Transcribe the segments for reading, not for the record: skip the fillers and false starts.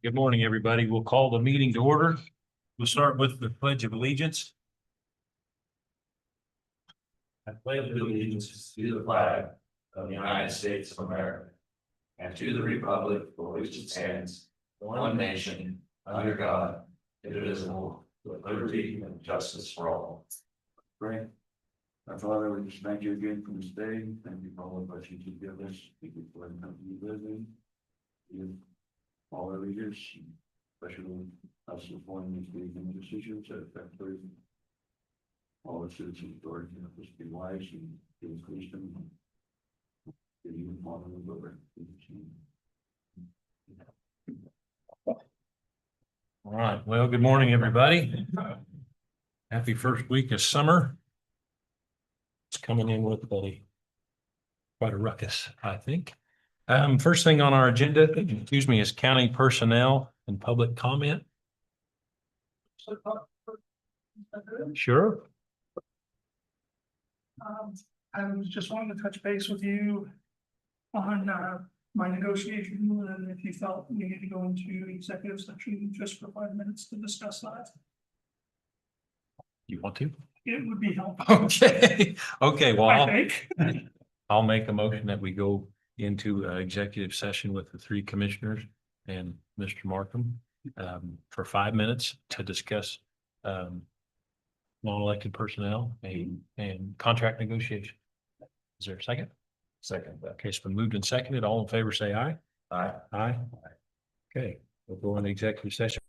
Good morning, everybody. We'll call the meeting to order. We'll start with the Pledge of Allegiance. I pledge allegiance to the flag of the United States of America and to the republic for which it stands, one nation, under God, indivisible, with liberty and justice for all. Pray. Our Father, we just thank you again for this day. Thank you for all the blessings you give us. Thank you for the company you live in. You, all our leaders, especially us supporting these making decisions that affect all the citizens, Lord, you know, just be wise and give us wisdom. Give you honor and glory. All right. Well, good morning, everybody. Happy first week of summer. It's coming in with quite a ruckus, I think. First thing on our agenda, is county personnel and public comment. Sure. I was just wanting to touch base with you on my negotiation, and if you felt we needed to go into executive session just for 5 minutes to discuss that, You want to? it would be helpful. Okay. Okay. Well, I think. I'll make a motion that we go into executive session with the three commissioners and Mr. Markham for 5 minutes to discuss non-elected personnel and contract negotiation. Is there a second? Second. Okay, it's been moved and seconded. All in favor, say aye. Aye. Aye. Okay, we'll go into executive session.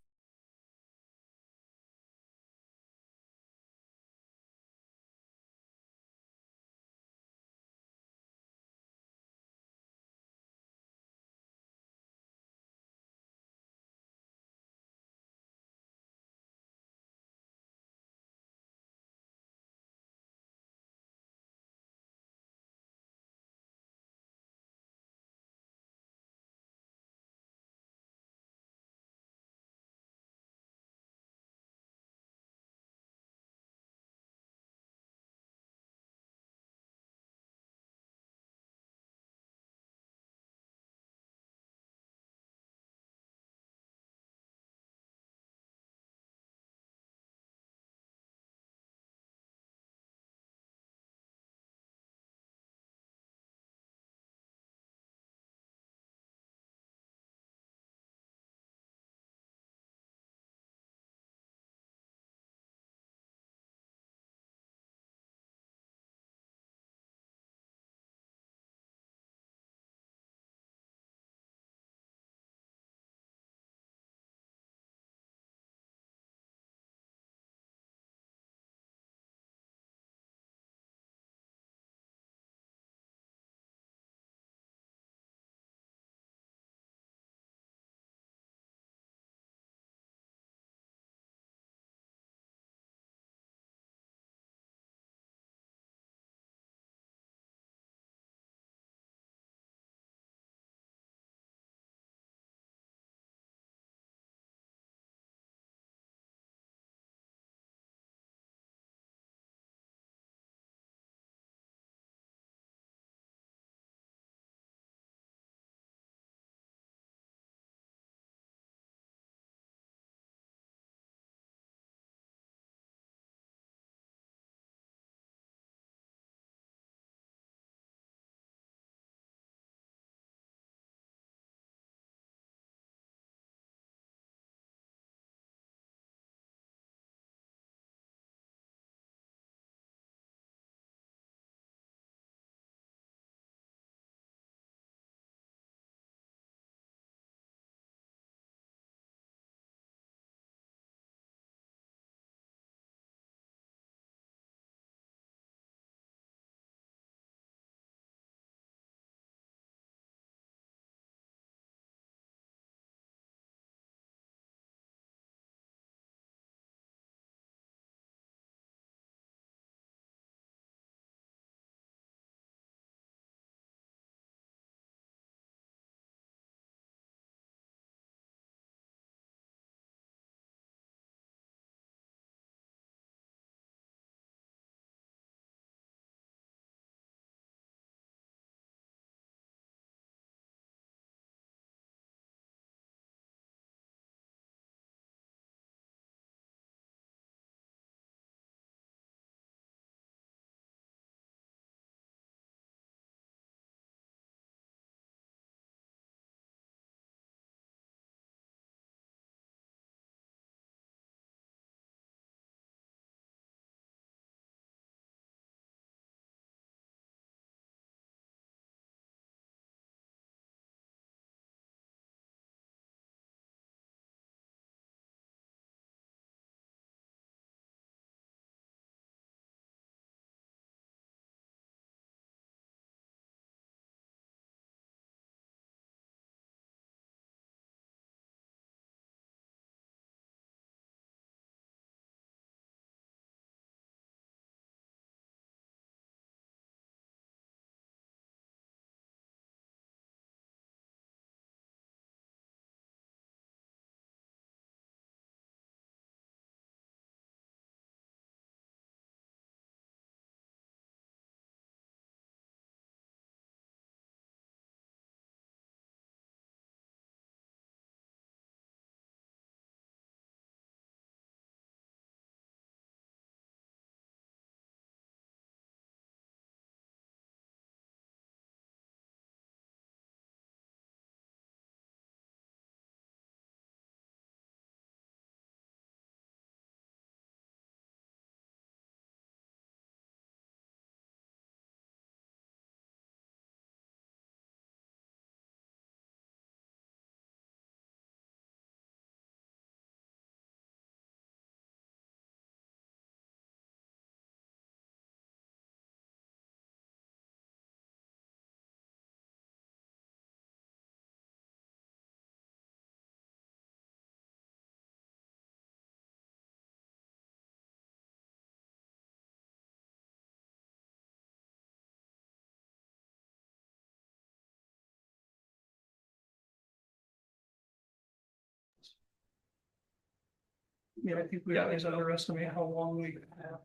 Yeah, I think we always underestimate how long we have.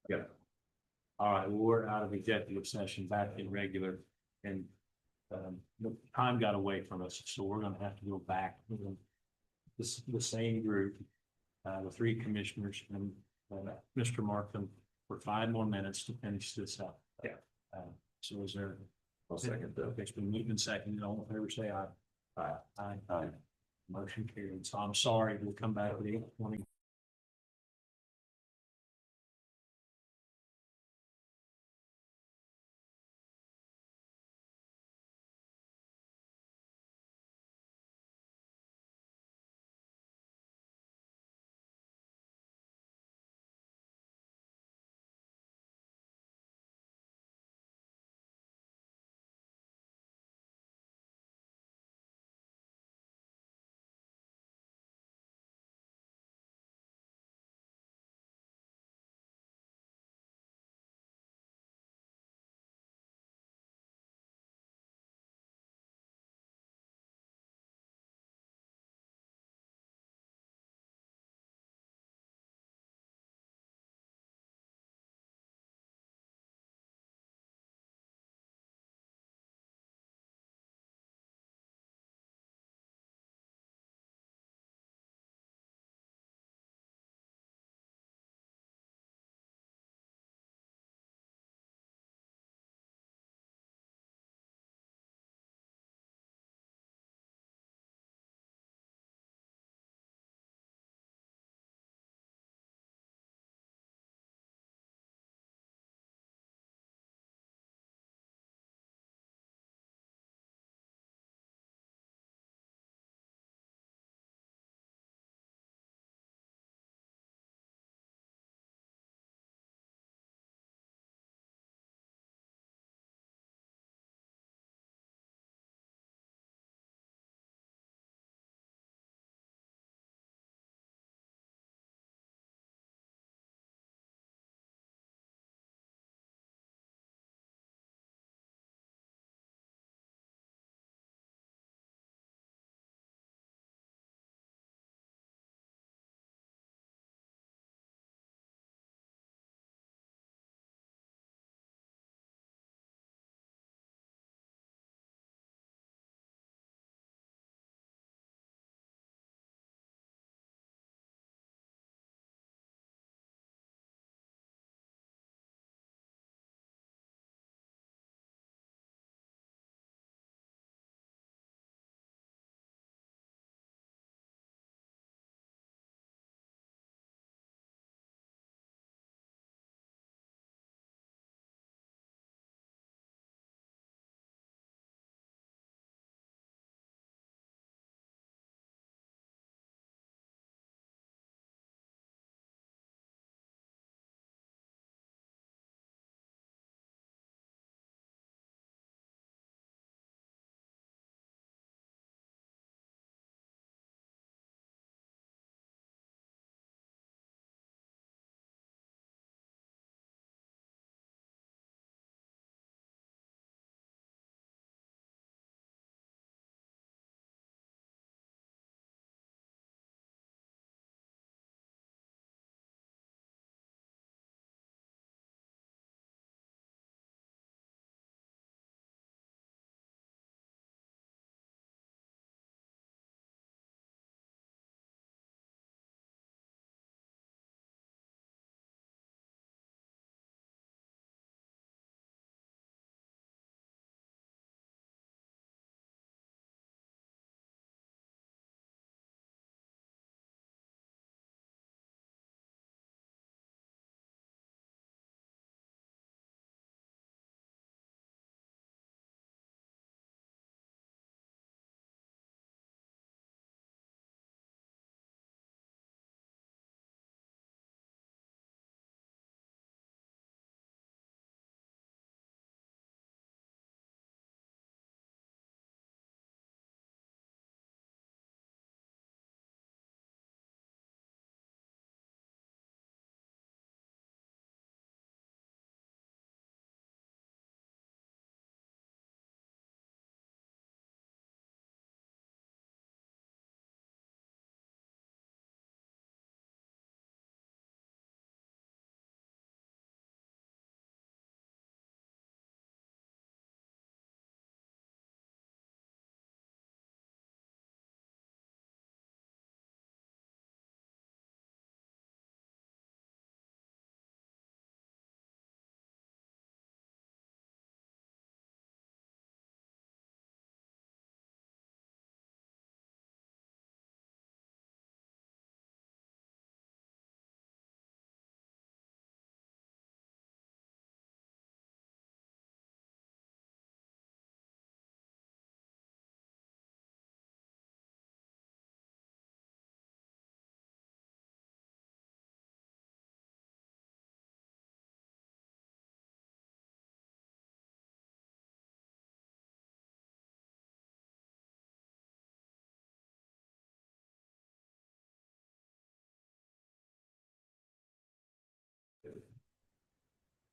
Yeah. All right, well, we're out of executive session, back in regular, and the time got away from us, so we're gonna have to go back. The same group, the three commissioners and Mr. Markham for 5 more minutes to finish this up. Yeah. So is there? I'll second that. Okay, it's been moved and seconded. All in favor, say aye. Aye. Aye. Aye. Motion carried. So I'm sorry, we'll come back at 8:20.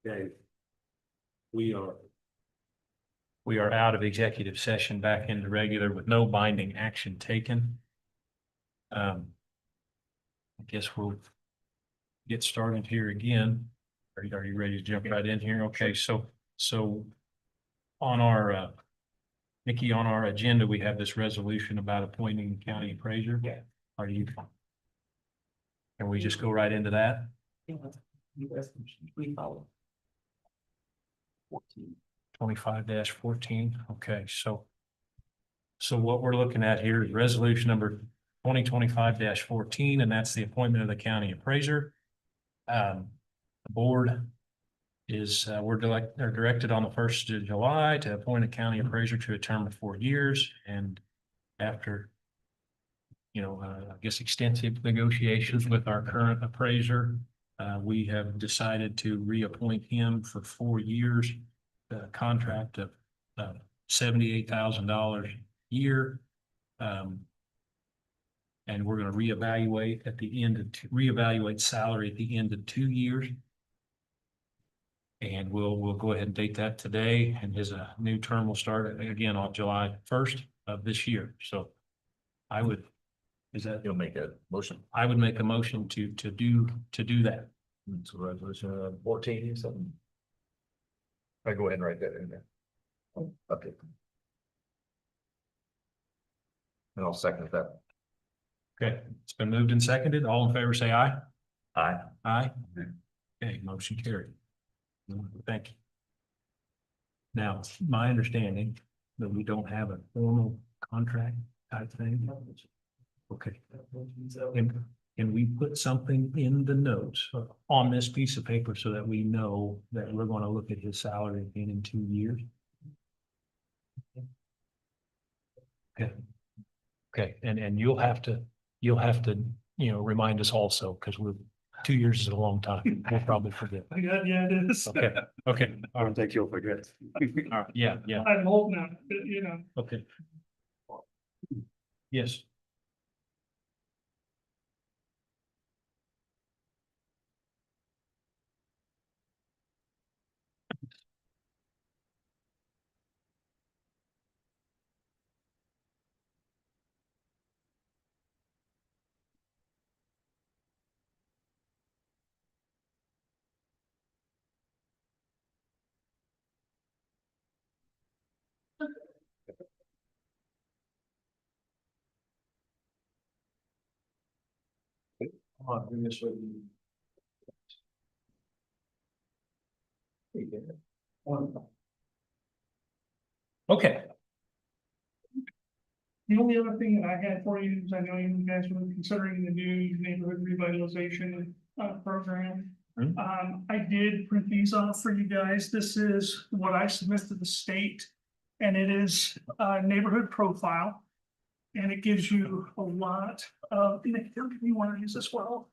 Okay. We are, We are out of executive session back into regular with no binding action taken. I guess we'll get started here again. Are you ready to jump right in here? Okay, so on our, Nikki, on our agenda, we have this resolution about appointing county appraiser. Yeah. Are you? Can we just go right into that? We follow. 25-14, okay, so what we're looking at here is resolution number 2025-14, and that's the appointment of the county appraiser. The board is, we're directed on the 1st of July to appoint a county appraiser to a term of 4 years, and after, I guess extensive negotiations with our current appraiser, we have decided to reappoint him for 4 years. The contract of $78,000 a year. And we're going to reevaluate at the end of reevaluate salary at the end of 2 years. And we'll go ahead and date that today, and his new term will start again on July 1st of this year. So I would, You'll make a motion. I would make a motion to do that. So resolution 14 or something. I go ahead and write that in there. Okay. And I'll second that. Okay, it's been moved and seconded. All in favor, say aye. Aye. Aye. Okay, motion carried. Thank you. Now, my understanding that we don't have a formal contract type thing. Okay. Can we put something in the notes on this piece of paper so that we know that we're going to look at his salary again in 2 years? Okay. Okay, and you'll have to, remind us also, because 2 years is a long time. We'll probably forget. Yeah, it is. Okay, okay, I don't think you'll forget. all right, yeah, I'm holding out, okay. Yes. Bring this with you. Okay, The only other thing that I had for you is I know you guys were considering the new neighborhood revitalization program. I did print these off for you guys. This is what I submit to the state. And it is a neighborhood profile. And it gives you a lot of, you want to use this well.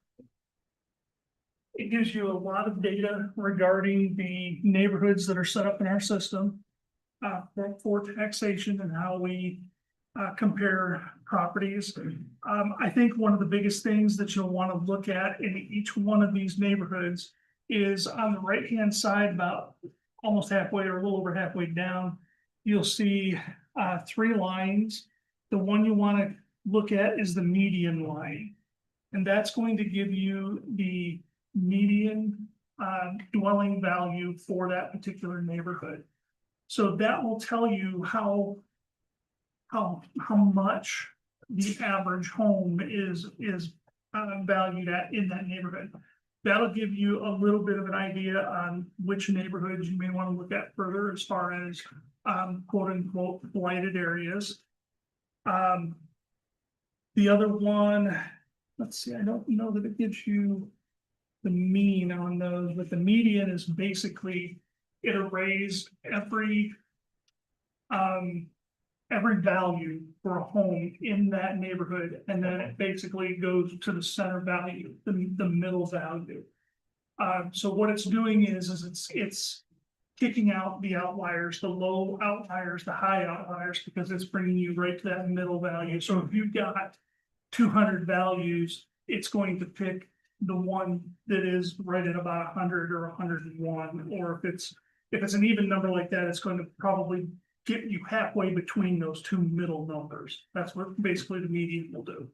It gives you a lot of data regarding the neighborhoods that are set up in our system. For taxation and how we compare properties. I think one of the biggest things that you'll want to look at in each one of these neighborhoods is on the right-hand side, about almost halfway or a little over halfway down, you'll see 3 lines. The one you want to look at is the median line. And that's going to give you the median dwelling value for that particular neighborhood. So that will tell you how much the average home is valued at in that neighborhood. That'll give you a little bit of an idea on which neighborhoods you may want to look at further as far as quote unquote blighted areas. The other one, let's see, I don't know that it gives you the mean on those, but the median is basically it arrays every value for a home in that neighborhood, and then it basically goes to the center value, the middle value. So what it's doing is it's kicking out the outliers, the low outliers, the high outliers, because it's bringing you right to that middle value. So if you've got 200 values, it's going to pick the one that is right at about 100 or 101, or if it's an even number like that, it's going to probably get you halfway between those two middle numbers. That's what basically the median will do.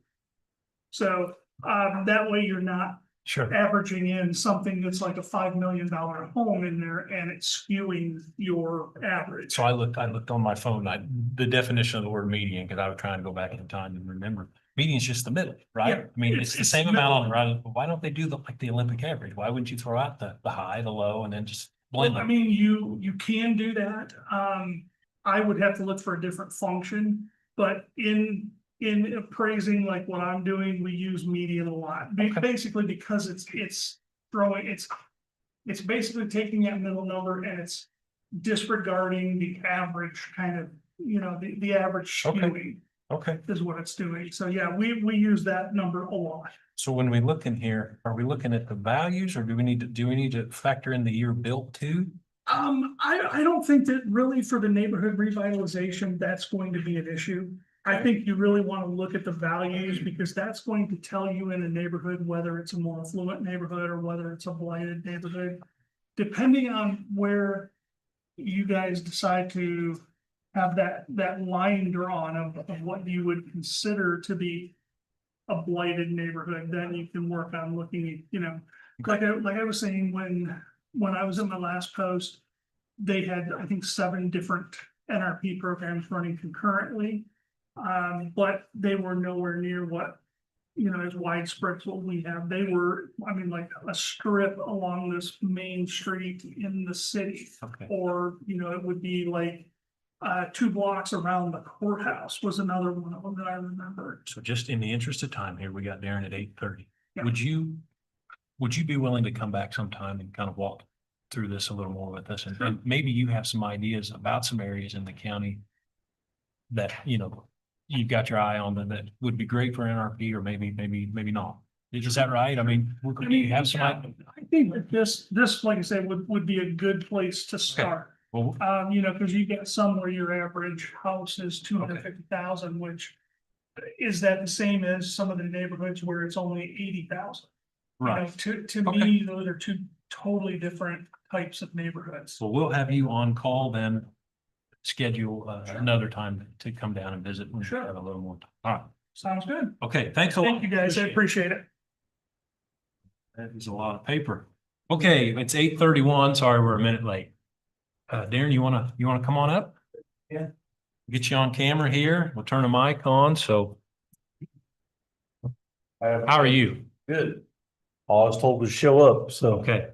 So, that way you're not Sure. averaging in something that's like a $5 million home in there and it's skewing your average. So I looked on my phone, the definition of the word median, because I was trying to go back in time and remember. Median is just the middle, right? Yeah, I mean, it's the it's same amount on the middle. right. Why don't they do like the Olympic average? Why wouldn't you throw out the high, the low, and then just blend Well, I them? mean, you can do that. I would have to look for a different function, but in appraising like what I'm doing, we use median a lot. Okay. Basically because it's basically taking that middle number and it's disregarding the average kind of, the average Okay. skewing Okay. is what it's doing. So yeah, we use that number a lot. So when we look in here, are we looking at the values or do we need to factor in the year built too? I don't think that really for the neighborhood revitalization, that's going to be an issue. I think you really want to look at the values because that's going to tell you in a neighborhood whether it's a more affluent neighborhood or whether it's a blighted neighborhood. Depending on where you guys decide to have that line drawn of what you would consider to be a blighted neighborhood, then you can work on looking at, like I was saying, when I was in my last post, they had, I think, 7 different NRP programs running concurrently. But they were nowhere near what, as widespread as what we have. They were, I mean, like a strip along this main street in the city. Okay. Or, it would be like 2 blocks around the courthouse was another one of them that I remember. So just in the interest of time here, we got Darren at 8:30. Yeah. Would you be willing to come back sometime and kind of walk through this a little more with us? And maybe you have some ideas about some areas in the county that, you've got your eye on that would be great for NRP or maybe not. Is that right? I mean, do you have some? I think that this, like I said, would be a good place to start. Well, Because you get some where your average house is 250,000, which is that the same as some of the neighborhoods where it's only 80,000? right. To me, those are 2 totally different types of neighborhoods. So we'll have you on call then, schedule another time to come down and visit. And Sure. have a little more time. All right. Sounds good. Okay, thanks a lot. Thank you, guys. I appreciate it. That is a lot of paper. Okay, it's 8:31. Sorry, we're a minute late. Darren, you wanna come on up? Yeah. Get you on camera here. We'll turn the mic on. So how are you? Good. I was told to show up, so Okay.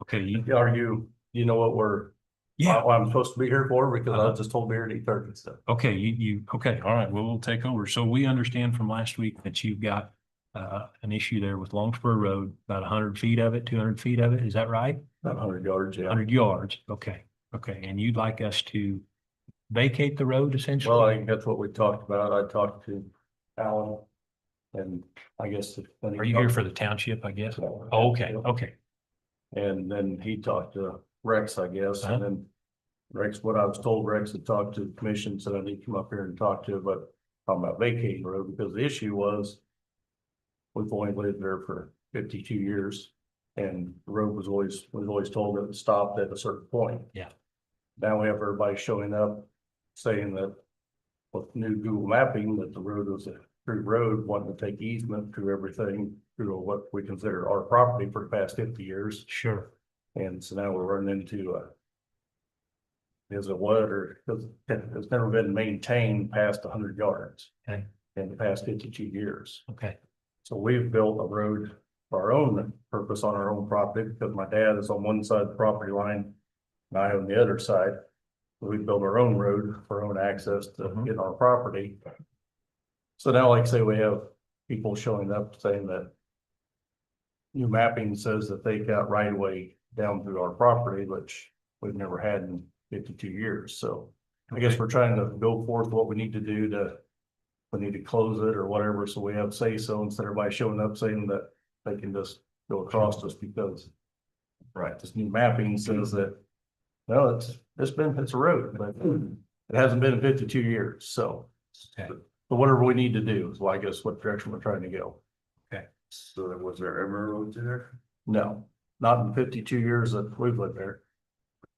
Okay, you know what yeah, what I'm supposed to be here for, because I was just told to be here at 8:30, so. okay, okay, all right, well, we'll take over. So we understand from last week that you've got an issue there with Longspur Road, about 100 feet of it, 200 feet of it. Is that right? About 100 yards, yeah. 100 yards. Okay, and you'd like us to vacate the road essentially? Well, I think that's what we talked about. I talked to Alan, and I guess. Are you here for the township, I guess? Oh, okay. And then he talked to Rex, I guess, Uh-huh. and then Rex, what I was told, Rex had talked to the commission, said I need to come up here and talk to, but talking about vacating the road, because the issue was we've only lived there for 52 years, and the road was always told that it stopped at a certain point. Yeah. Now we have everybody showing up saying that with new Google mapping, that the road was a through road, wanting to take easement through everything, through what we consider our property for the past 50 years. Sure. And so now we're running into is it what, or, because it's never been maintained past 100 yards. Okay. In the past 52 years. Okay. So we've built a road for our own purpose on our own property, because my dad is on one side of the property line and I on the other side. So we built our own road for our own access to Mhm. get on our property. So now, like I say, we have people showing up saying that new mapping says that they got right of way down through our property, which we've never had in 52 years. So I guess we're trying to go forth what we need to do to, we need to close it or whatever, so we have say so, instead of everybody showing up saying that they can just go across us because. Right, this new mapping says that, no, it's a road, but it hasn't been in 52 years, so. Okay. But whatever we need to do is, well, I guess what direction we're trying to go. So there was there ever a road through there? No, not in 52 years that we've lived there.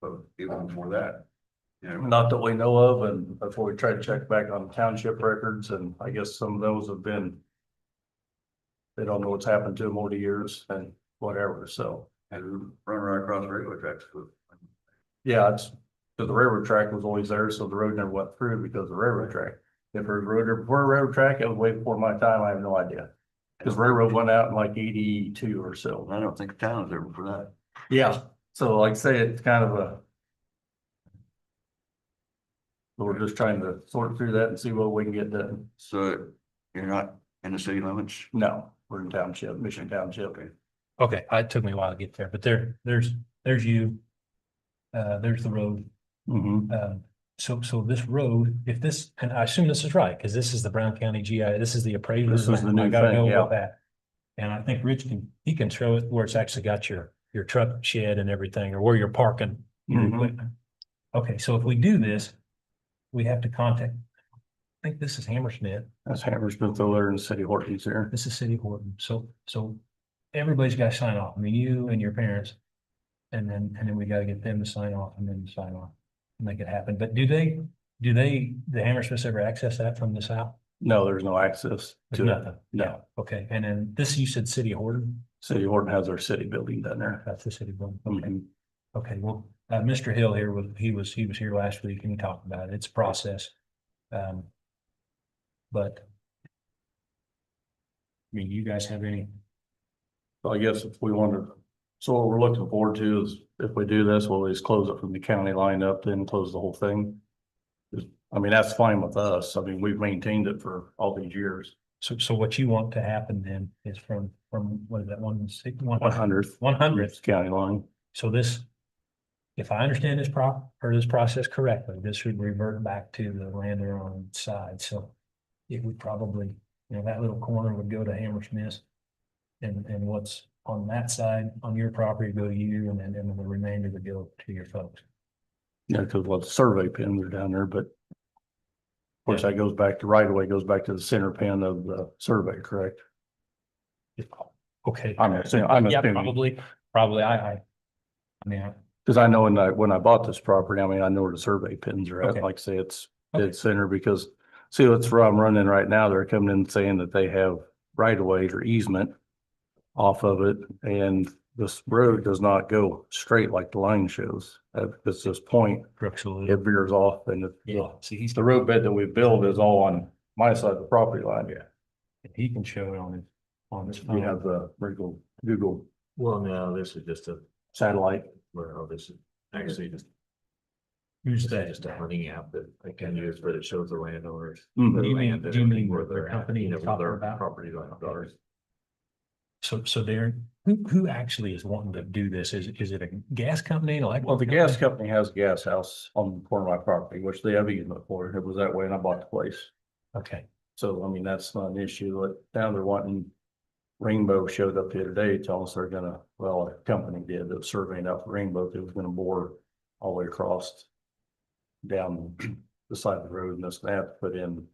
But even before that. Yeah, Not that we know of, and before we tried to check back on township records, and I guess some of those have been. They don't know what's happened to them over the years and whatever, so, and run right across the railway tracks. yeah, it's. Cause the railroad track was always there, so the road never went through because of the railroad track. If there was a road there before a railroad track, it was way before my time, I have no idea. Cause railroad went out in like 82 or so. I don't think the town was there before that. Yeah, so like I say, it's kind of a. We're just trying to sort through that and see what we can get done. So you're not in the city limits? No, we're in township, Mission Township. Okay, it took me a while to get there, but there's you. There's the road. So this road, if this, and I assume this is right, because this is the Brown County GI, this is the appraiser. This is the new I gotta thing, know yeah. about that. And I think Rich he can show it where it's actually got your truck shed and everything, or where you're parking your Mhm. equipment. Okay, so if we do this, we have to contact, I think this is Hammersmith, That's Hammersmith over in City Hortons here. this is City Horton, so everybody's got to sign off, I mean, you and your parents. And then we gotta get them to sign off and then sign off, and make it happen, but do the Hammersmiths ever access that from the south? No, there's no access There's to it. nothing. No, Okay, and then this, you said City of Horton, City Horton has their city building down there. that's the city building, okay, Mhm. okay, well, Mr. Hill here he was here last week and he talked about it, it's a process. But. I mean, you guys have any, So I guess if we wanted, so what we're looking forward to is if we do this, we'll just close it from the county line up, then close the whole thing. I mean, that's fine with us. I mean, we've maintained it for all these years. so what you want to happen then is from, what is that, 100th. 100th. County line. So this, if I understand this process correctly, this would revert back to the landowner on its side, so. It would probably, that little corner would go to Hammersmith. And what's on that side, on your property, go to you, and then the remainder would go to your folks. Yeah, because the survey pins are down there, but. Of course, that goes back to right away, goes back to the center pin of the survey, correct? Okay. I'm assuming. Yeah, probably, I mean, Cause I know when I bought this property, I mean, I know where the survey pins are at, Okay. like I say, it's Okay. dead center because. See, that's where I'm running right now. They're coming in saying that they have right of way or easement. Off of it, and this road does not go straight like the line shows. At this point, Brooksville. it veers off and Yeah, see, he's, the road bed that we build is all on my side of the property line. Yeah. he can show it on his phone. We have the regular Google Well, no, this is just a, satellite. well, this is actually just. Who's This is that? just a hunting app that I can use, but it shows the landowners. Mhm. their Do you mean- land and do you mean everything where the they're at, company you're where talking their about? Property line. So Darren, who actually is wanting to do this? Is it a gas company? An electric Well, the gas company? company has a gas house on the corner of my property, which they have easement for. It was that way and I bought the place. Okay, So, I mean, that's not an issue, but now they're wanting. Rainbow showed up the other day, telling us they're gonna, well, a company did, that was surveying out for Rainbow, they was gonna bore all the way across. Down the side of the road and this, they have to put in.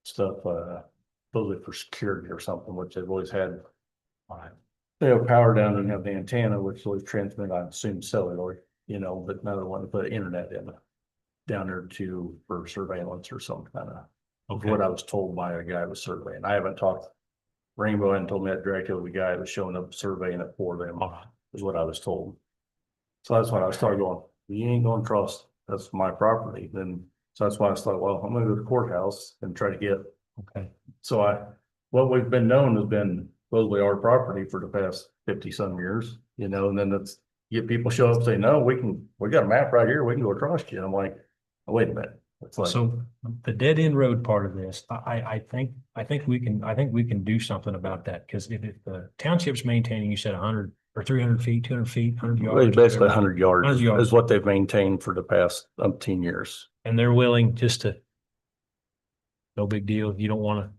Stuff, supposedly for security or something, which they've always had. They have power down there and have the antenna, which always transmit, I assume cellular, but now they want to put internet in. Down there for surveillance or some kind of. okay. What I was told by a guy who was surveying. I haven't talked. Rainbow hadn't told me that directly. The guy that was showing up surveying it for them All right. is what I was told. So that's when I started going, you ain't gonna trust, that's my property. Then, so that's why I thought, well, I'm gonna go to the courthouse and try to get. Okay, So what we've been known has been supposedly our property for the past 50 some years, and then it's. Get people show up and say, no, we got a map right here, we can go across you. I'm like, oh, wait a minute. It's like, so the dead end road part of this, I think we can do something about that, because if the township's maintaining, you said 100 or 300 feet, 200 feet, 100 well, yards. basically 100 yards 100 yards. is what they've maintained for the past umpteen years. And they're willing just to. No big deal, you don't wanna,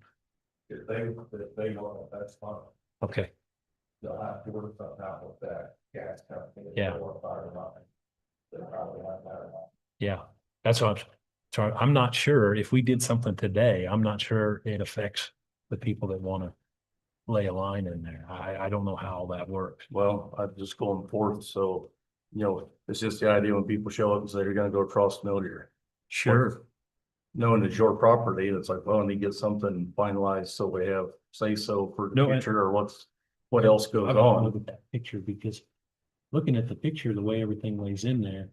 If they want, that's fine. okay, They'll have to work something out with that gas company. Yeah. Or fire line. They probably have that. yeah, that's what I'm not sure if we did something today, I'm not sure it affects the people that wanna. lay a line in there. I don't know how all that works. Well, I'm just going forth, so, you know, it's just the idea when people show up and say they're gonna go across the middle here. Sure. Knowing it's your property, it's like, well, I need to get something finalized, so we have say so for the No, and- future, or what else goes I've got to on. look at that picture because looking at the picture, the way everything lays in there.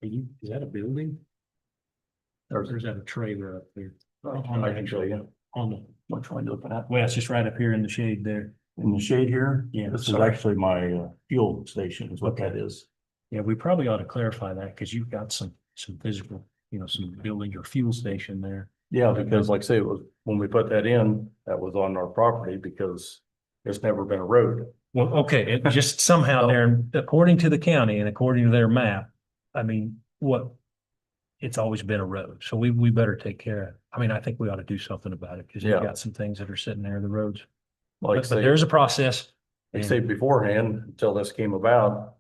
Is that a building? Or is that a trailer up there? I can show you. On the, Which one you looking at? well, it's just right up here in the shade there. In the shade here? Yeah, This is sorry. actually my fuel station is what Okay. that is. Yeah, we probably ought to clarify that because you've got some physical, some building or fuel station there. Yeah, because like I say, it was, when we put that in, that was on our property because it's never been a road. Well, okay, it just somehow there, according to the county and according to their map, I mean, it's always been a road, so we better take care of it. I mean, I think we ought to do something about it because you've Yeah. got some things that are sitting there in the roads. Like I But say, there's a process. like I say beforehand, until this came about,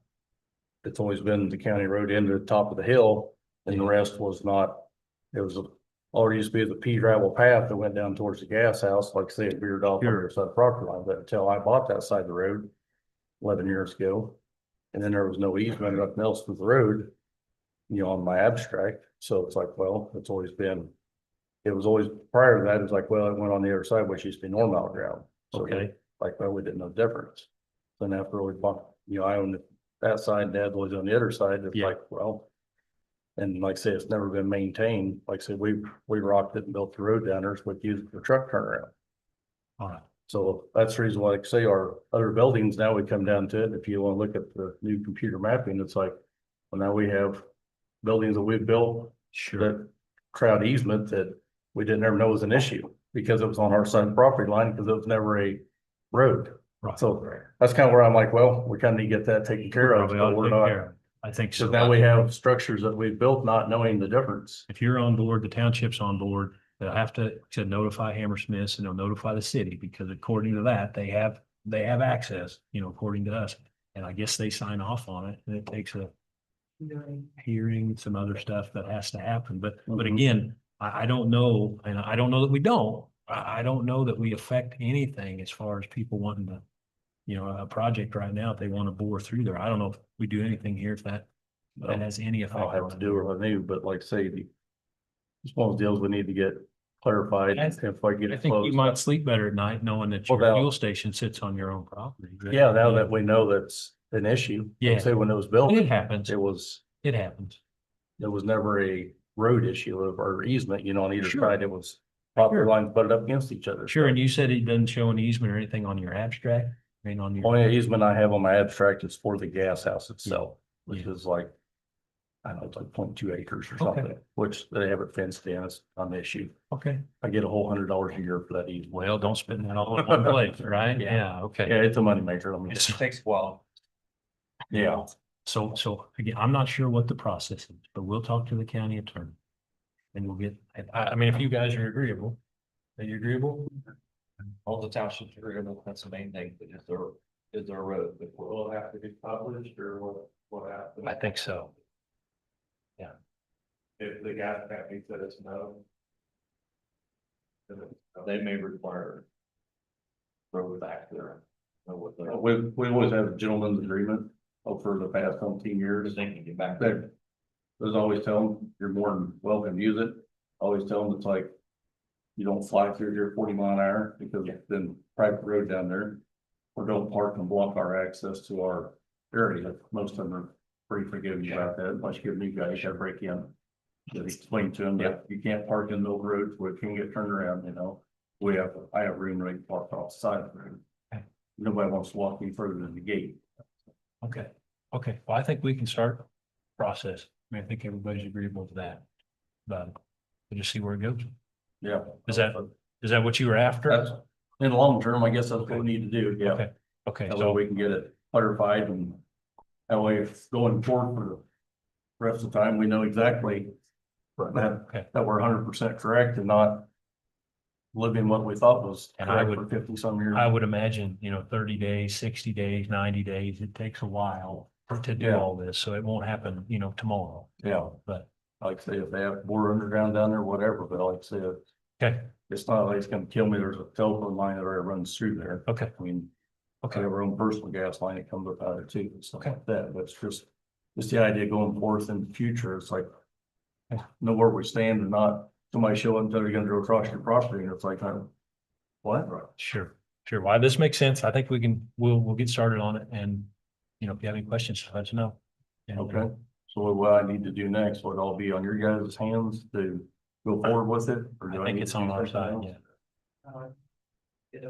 it's always been the county road into the top of the hill and the rest was not, it was already used to be the pea gravel path that went down towards the gas house, like I say, it veered off on Sure. the side of the property line, but until I bought that side of the road 11 years ago. And then there was no easement, nothing else with the road, on my abstract. So it's like, well, it's always been, it was always, prior to that, it's like, well, it went on the other side, which used to be normal ground. So Okay. like, well, we didn't know the difference. Then after we bought, I owned that side, Dad was on the other side, it's Yeah. like, well. And like I say, it's never been maintained. Like I said, we rocked it and built the road down there, so we used it for truck turnaround. All right. So that's the reason why, like I say, our other buildings, now we come down to it. If you want to look at the new computer mapping, it's like, well, now we have buildings that we've built Sure. that crowd easement that we didn't ever know was an issue because it was on our side of the property line because it was never a road. Right. So that's kind of where I'm like, well, we kind of need to get that taken care of. Probably ought But to we're take not, care of it. I think so. so now we have structures that we've built not knowing the difference. If you're on board, the township's on board, they'll have to notify Hammersmith and they'll notify the city because according to that, they have access, according to us. And I guess they sign off on it and it takes a hearing, some other stuff that has to happen. But Mhm. again, I don't know, and I don't know that we don't. I don't know that we affect anything as far as people wanting to, a project right now, if they want to bore through there. I don't know if we do anything here if that has any effect. I'll have on to it. do it with you, but like I say, it's one of those deals we need to get clarified if I get I it think you closed. might sleep better at night knowing that your Well, now- fuel station sits on your own property. Yeah, now that we know that's an issue. Like I Yeah. say, when it was built, It happens. it was It happens. never a road issue or easement, on either Sure. side. It was property Sure. lines butted up against each other. Sure, and you said it doesn't show an easement or anything on your abstract? I mean, on your. Only easement I have on my abstract is for the gas house itself, which Yeah. is like, I don't know, it's like 0.2 acres or Okay. something, which they have it fenced in. It's not an issue. Okay, I get a whole $100 a year for that easement. well, don't spend that all in one place, right? Yeah, okay. Yeah, it's a moneymaker. Let me It's- just, Takes a while. yeah. So again, I'm not sure what the process is, but we'll talk to the county attorney. And we'll get, I mean, if you guys are agreeable, are you agreeable? All the townships are agreeable, that's the main thing, but is there a road, but will it have to be published or what happens? I think so. If the gas company said it's no. They may require. Road back there. Know what they're. We always have a gentleman's agreement for the past 17 years. They can get back There, there. there's always tell them, you're more than welcome to use it. Always tell them it's like, you don't fly through here 40 mile an hour because then private road down there. Or don't park and block our access to our area. Most of them are pretty forgiving about that, unless you give new guys gotta break in. Just explain to them that you can't park in those roads where it can get turned around, I have room right parked off the side of the road. Okay. Nobody wants to walk any further than the gate. Okay, well, I think we can start process. I mean, I think everybody's agreeable to that. But we'll just see where it goes. Yeah. Is that what you were after? That's, in the long term, I guess that's what we need to do, yeah. Okay, That way so, we can get it clarified and that way if going forward for the rest of the time, we know exactly okay, that we're 100% correct and not living what we thought was And I correct would- for 50 some years. I would imagine, 30 days, 60 days, 90 days, it takes a while to do Yeah. all this, so it won't happen, tomorrow. Yeah, But like I say, if they have bore underground down there, whatever, but like I say, Okay, It's not like it's gonna kill me. There's a telephone line that already runs through there. okay, I mean, okay. I have our own personal gas line that comes up out of it too, and stuff like that, but it's just the idea going forth in the future, it's like. Know where we stand and not somebody show up and tell you you're gonna go across your property, and it's like, what? Sure, sure. Why this makes sense. I think we'll get started on it and, you know, if you have any questions, let us know. And, Okay, so what I need to do next, would all be on your guys' hands to go forward with it? Or do I think need it's to on do our something side, else? yeah.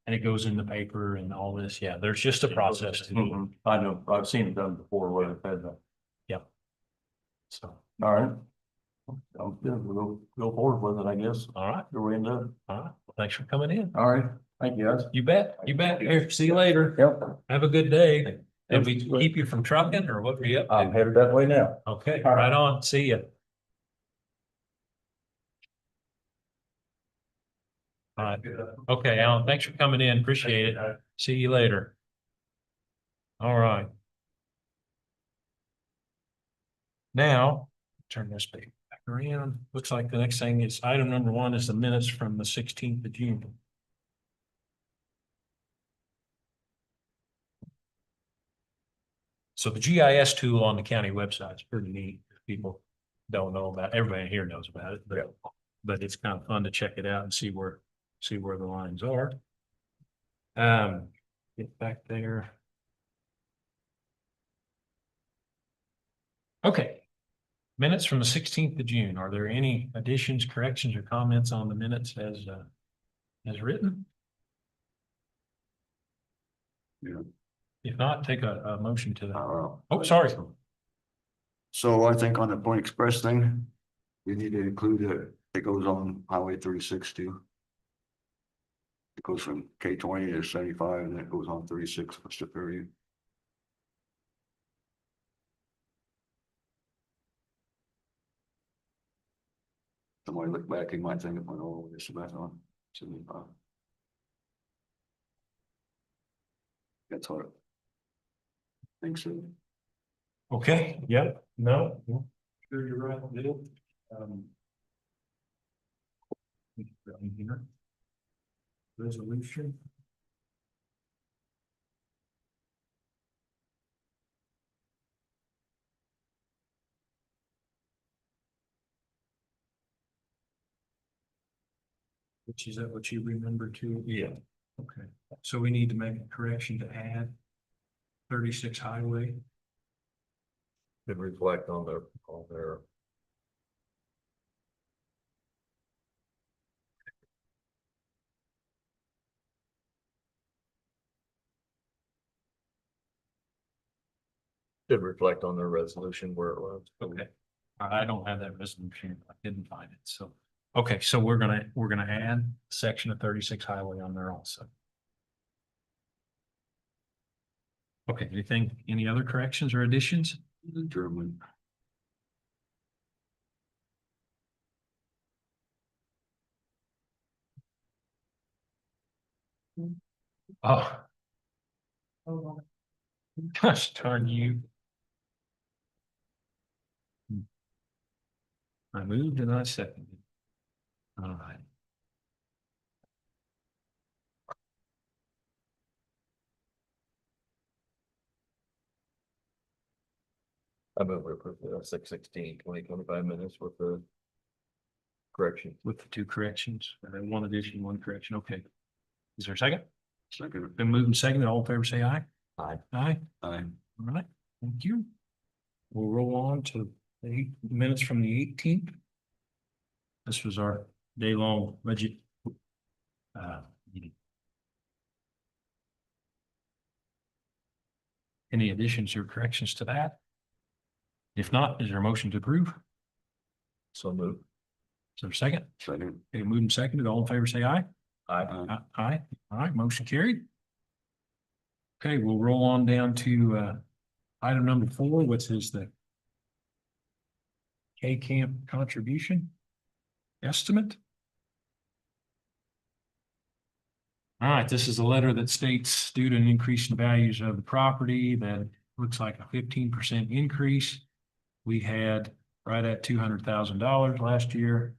And it goes in the paper and all this. Yeah, there's just a process to do. Mhm. I know, I've seen it done before where they've had that. Yep. So, All right. Sounds good. We'll go forward with it, I guess. all right, Your way into it. all right. Well, thanks for coming in. All right. Thank you, guys. You bet, you bet. Here, see you later. Yep. Have a good day. Did we keep you from trucking or what were you up I'm to? headed that way now. Okay, right on. See ya. All right. Okay, Alan, thanks for coming in. Appreciate it. See you later. All right. Now, turn this back around. Looks like the next thing is item number 1 is the minutes from the 16th of June. So the GIS tool on the county website is pretty neat. People don't know about, everybody here knows about it, but it's kind of fun to check it out and see where the lines are. Get back there. Okay. Minutes from the 16th of June. Are there any additions, corrections, or comments on the minutes as written? Yeah. If not, take a motion to that. Uh, Oh, sorry. So I think on the Point Express thing, we need to include it goes on Highway 36 too. It goes from K20 to 75 and then it goes on 36 for Superior. Somebody look back, he might think it went all this back on 75. That's what I think so. Okay, yep, no. Sure, you're right, Bill. Here. Resolution. Which is that what you remember too? Yeah. Okay, so we need to make a correction to add 36 highway. Could reflect on their, Should reflect on their resolution where it was. Okay. I don't have that resolution. I didn't find it, so. Okay, so we're gonna add section of 36 highway on there also. Okay, any other corrections or additions? The German. Oh. Gosh darn you. I moved and I seconded. All right. I move we approve the 6/16/2025 minutes with the correction. With the 2 corrections, and then 1 addition, 1 correction. Okay. Is there a second? Second. Been moved and seconded. All in favor, say aye. Aye. Aye. Aye. All right, thank you. We'll roll on to the minutes from the 18th. This was our day-long budget. Meeting. Any additions or corrections to that? If not, is there a motion to approve? So move. Is there a second? Second. Okay, moved and seconded. All in favor, say aye. Aye. Aye. All right, motion carried. Okay, we'll roll on down to item number 4, which is the K-Camp contribution estimate. All right, this is a letter that states due to an increase in values of the property that looks like a 15% increase. We had right at $200,000 last year.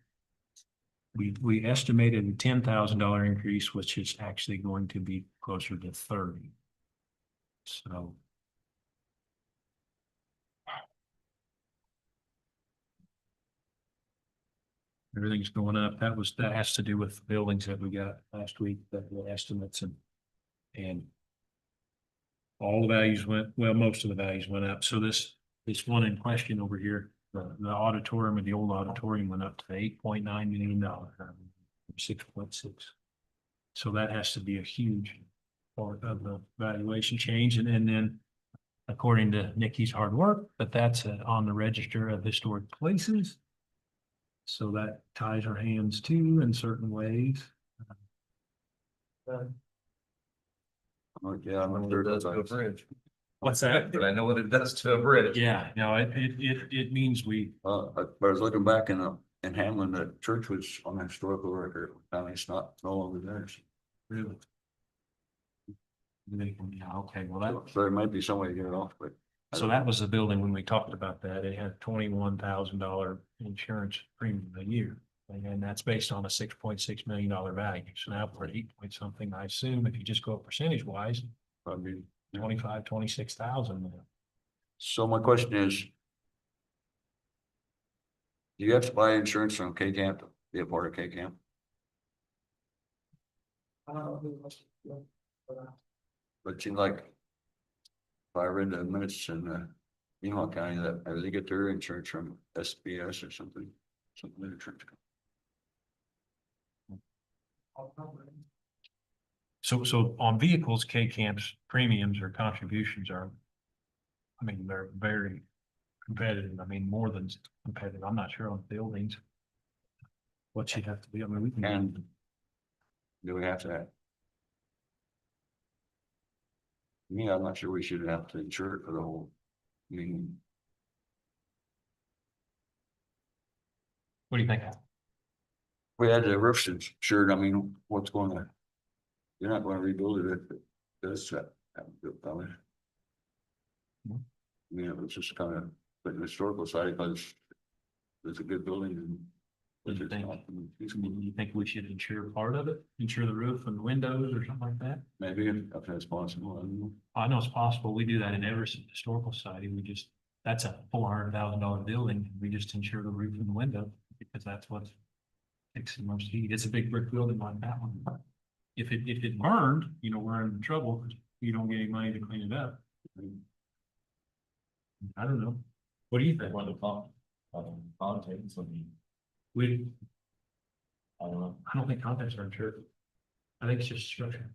We estimated a $10,000 increase, which is actually going to be closer to 30. So. Everything's going up. That has to do with the buildings that we got last week, that were estimates and all the values went, well, most of the values went up. So this one in question over here, the auditorium and the old auditorium went up to $8.9 million, 6.6. So that has to be a huge part of the valuation change. And then according to Nikki's hard work, but that's on the register of historic places. So that ties our hands too in certain ways. Yeah, I'm gonna do that. bridge. What's that? But I know what it does to a bridge. Yeah, no, it means we, I was looking back in Hamlin, the church was on the historical record. Now it's not no longer there. really. Yeah, okay, well, that, So there might be some way to get it off, but. so that was the building when we talked about that. It had $21,000 insurance premium a year. And that's based on a $6.6 million value. So now we're at 8 point something. I assume if you just go percentage wise, Probably. 25, 26,000. So my question is. Do you have to buy insurance from K Camp to be a part of K Camp? But seems like. If I read the minutes in Enoch County that they get their insurance from SBS or something, insurance company. So on vehicles, K-Camp's premiums or contributions are, I mean, they're very competitive. I mean, more than competitive. I'm not sure on buildings. What you have to be, I mean, we can. And do we have to? Me, I'm not sure we should have to insure it for the whole, I mean, What do you think? we had the roofs insured, I mean, what's going on? You're not gonna rebuild it if it does that. I mean, it was just kind of, but the historical side, because it's a good building and. What do you think? You think we should insure part of it? Insure the roof and the windows or something like that? Maybe if that's possible, I don't know. I know it's possible. We do that in Everson Historical Society. We just, that's a $400,000 building. We just insure the roof and the window because that's what takes the most heat. It's a big brick building like that one. If it burned, you know, we're in trouble because you don't get any money to clean it up. I don't know. What do you think? Contents would be, We, I don't know. I don't think contents are insured. I think it's just structure.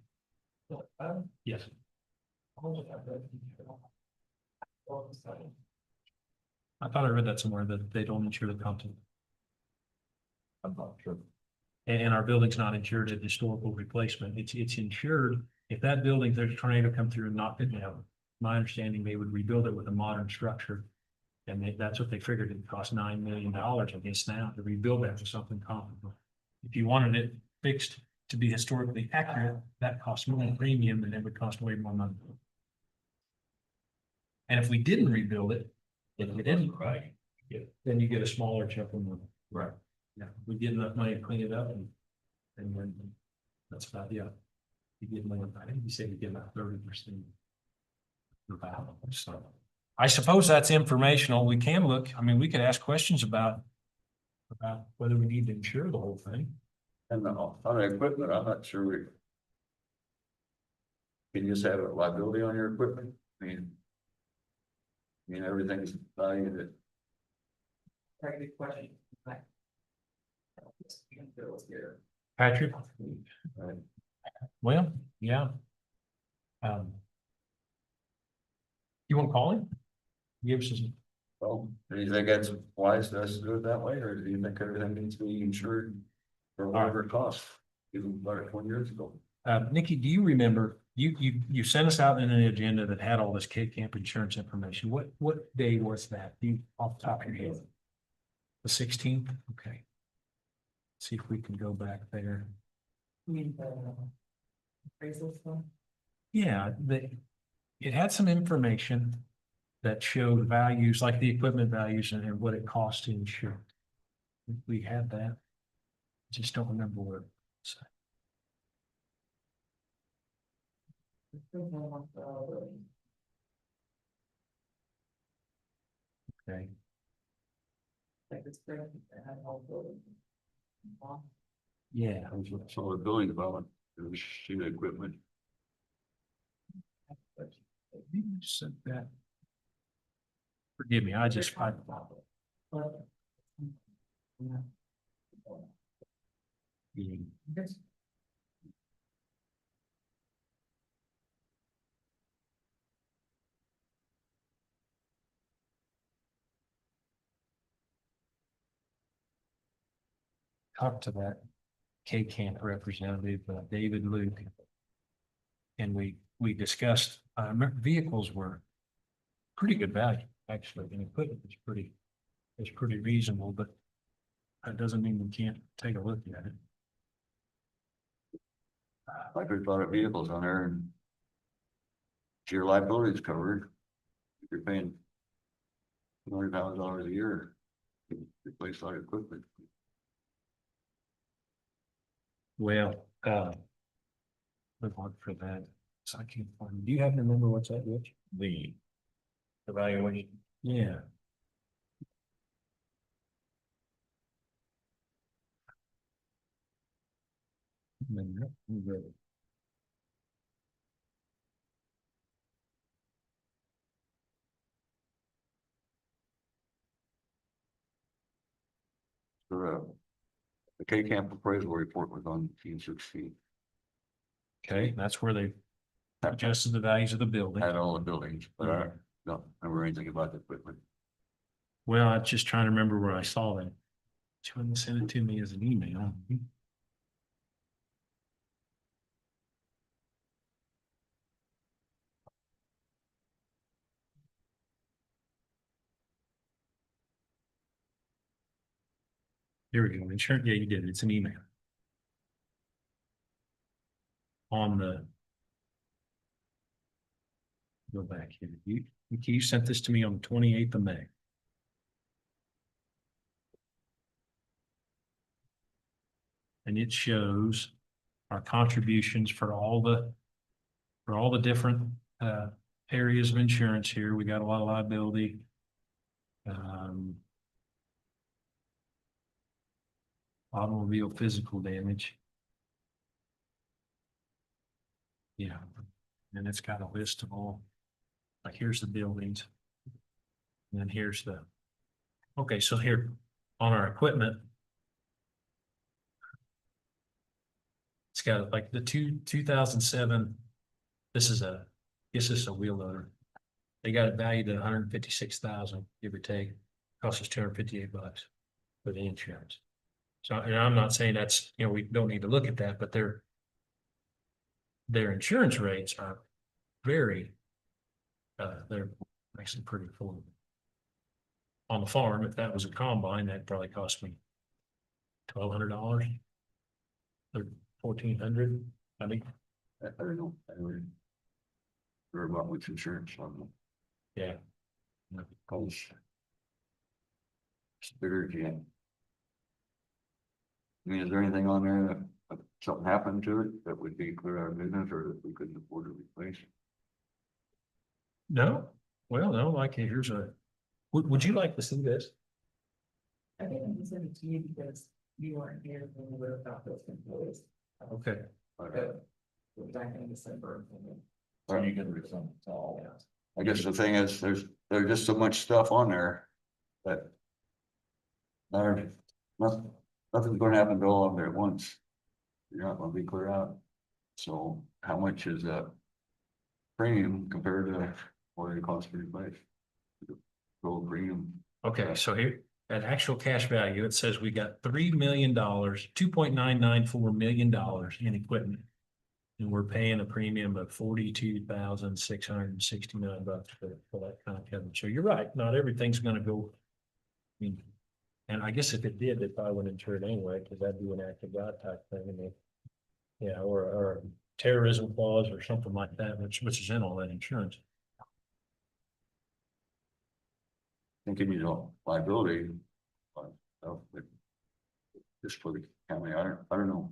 Yes. I thought I read that somewhere that they don't insure the content. I'm not sure. And our building's not insured at historical replacement. It's insured if that building, there's a tornado come through and knocked it down. My understanding, they would rebuild it with a modern structure. And that's what they figured it cost $9 million, I guess now, to rebuild that to something comparable. If you wanted it fixed to be historically accurate, that costs more premium and it would cost way more money. And if we didn't rebuild it, if we didn't, right, then you get a smaller chunk of money. Right. Yeah, we get enough money to clean it up and then that's about, yeah. You get money, I think you said you get about 30%. So I suppose that's informational. We can look, I mean, we could ask questions about whether we need to insure the whole thing. And on the equipment, I'm not sure we. Can you just have a liability on your equipment? I mean, everything's valued at. Very good question. Patrick? Right. Well, yeah. You want to call him? Give us his, Well, do you think that's wise to us to do it that way, or do you think everything needs to be insured for whatever it costs? Even about 20 years ago. Nikki, do you remember, you sent us out in an agenda that had all this K-Camp insurance information. What day was that? Do you, off the top of your head? The 16th? Okay. See if we can go back there. Yeah, it had some information that showed values, like the equipment values and what it costs to insure. We had that. Just don't remember where. It was. Okay. Yeah. So the building development, it was see the equipment. You said that. Forgive me, I just. Talked to that K-Camp representative, David Luke. And we discussed, I remember vehicles were pretty good value, actually, and equipment is pretty reasonable, but that doesn't mean we can't take a look at it. Like we bought vehicles on there and your liability is covered. If you're paying $200,000 a year, to replace all your equipment. Well, look for that. So I can't find, do you happen to remember what's that, Rich? The evaluation? Yeah. The K-Camp appraisal report was on T16. Okay, that's where they adjusted the values of the building. Had all the buildings, but I don't remember anything about the equipment. Well, I'm just trying to remember where I saw that. She wouldn't send it to me as an email. Here we go. Insurance. Yeah, you did. It's an email. On the. Go back here. You sent this to me on the 28th of May. And it shows our contributions for all the different areas of insurance here. We got a lot of liability. Automobile physical damage. Yeah, and it's got a list of all, like here's the buildings. And then here's the, okay, so here on our equipment. It's got like the 2007, this is a wheel loader. They got it valued at 156,000, give or take, costs us $258 for the insurance. So, and I'm not saying that's, we don't need to look at that, but their insurance rates are very, they're actually pretty full. On the farm, if that was a combine, that'd probably cost me $1,200 or $1,400. I mean, I don't know. I don't remember about which insurance on them. yeah. Cause it's bigger again. I mean, is there anything on there that something happened to it that would be clear out of business or that we couldn't afford to replace? No, well, no, like here's would you like to see this? I think I'm sending it to you because you weren't here when we wrote about those employees. Okay. We're back in December. Or you can read some, all. I guess the thing is, there's just so much stuff on there that nothing's gonna happen to all of them at once. You're not gonna be clear out. So how much is that premium compared to what it costs to replace? Gold premium. Okay, so here, at actual cash value, it says we got $3 million, $2.994 million in equipment. And we're paying a premium of $42,669 for that kind of coverage. So you're right, not everything's gonna go. I mean, and I guess if it did, they probably wouldn't insure it anyway, because that'd be an act of God type thing. And they, yeah, or terrorism clause or something like that, which is in all that insurance. Thinking, liability. But just for the county, I don't know.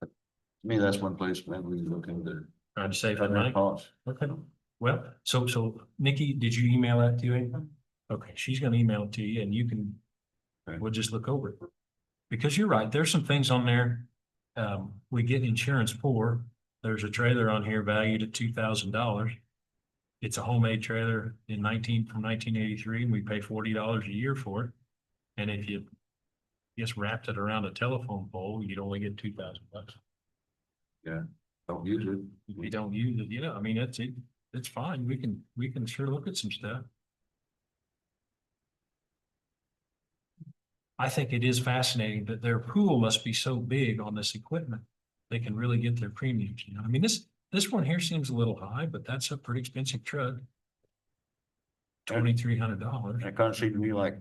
But to me, that's one place maybe we look into. Trying to save that other money. costs. Okay, well, so Nikki, did you email that to you? Okay, she's gonna email it to you and you can, Okay. we'll just look over it. Because you're right, there's some things on there. We get insurance for, there's a trailer on here valued at $2,000. It's a homemade trailer from 1983, and we pay $40 a year for it. And if you just wrapped it around a telephone pole, you'd only get $2,000. Don't use it. If we don't use it, I mean, it's fine. We can sure look at some stuff. I think it is fascinating that their pool must be so big on this equipment. They can really get their premiums, I mean, this one here seems a little high, but that's a pretty expensive truck. $2,300. And it kind of seemed to me like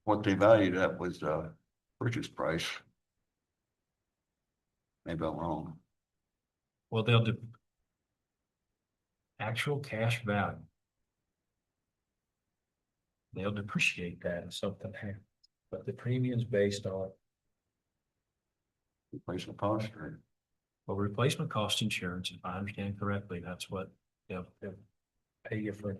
what they valued at was purchase price. Maybe I'm wrong. Well, they'll do actual cash value. They'll depreciate that if something happens, but the premium's based on, Replacement cost, or well, replacement cost insurance, if I understand correctly, that's what they'll pay you for,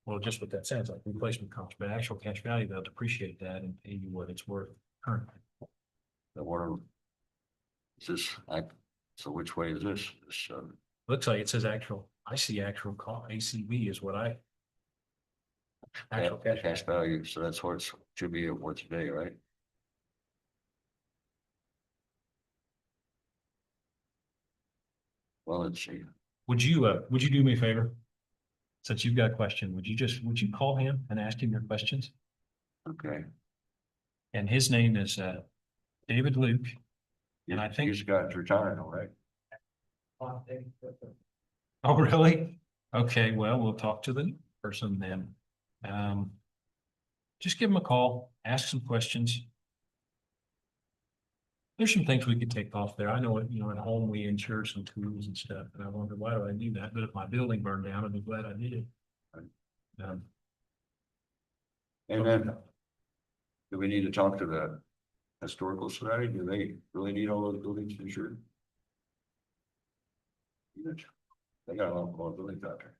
well, just what that sounds like, replacement cost, but actual cash value, they'll depreciate that and pay you what it's worth currently. the water. Is this so which way is this? Looks like it says actual, I see actual cost, ACV is what actual Cash value, so that's what it should be at worth today, right? Well, let's see. Would you do me a favor? Since you've got a question, would you call him and ask him your questions? Okay. And his name is, David Luke. And I think- He's got retired, all right? Oh, really? Okay, well, we'll talk to the person then. Just give him a call, ask some questions. There's some things we could take off there. I know, at home we insure some tools and stuff, and I wonder, why do I do that? But if my building burned down, I'd be glad I did. And then, do we need to talk to the historical society? Do they really need all those buildings insured? They got a lot more buildings out there.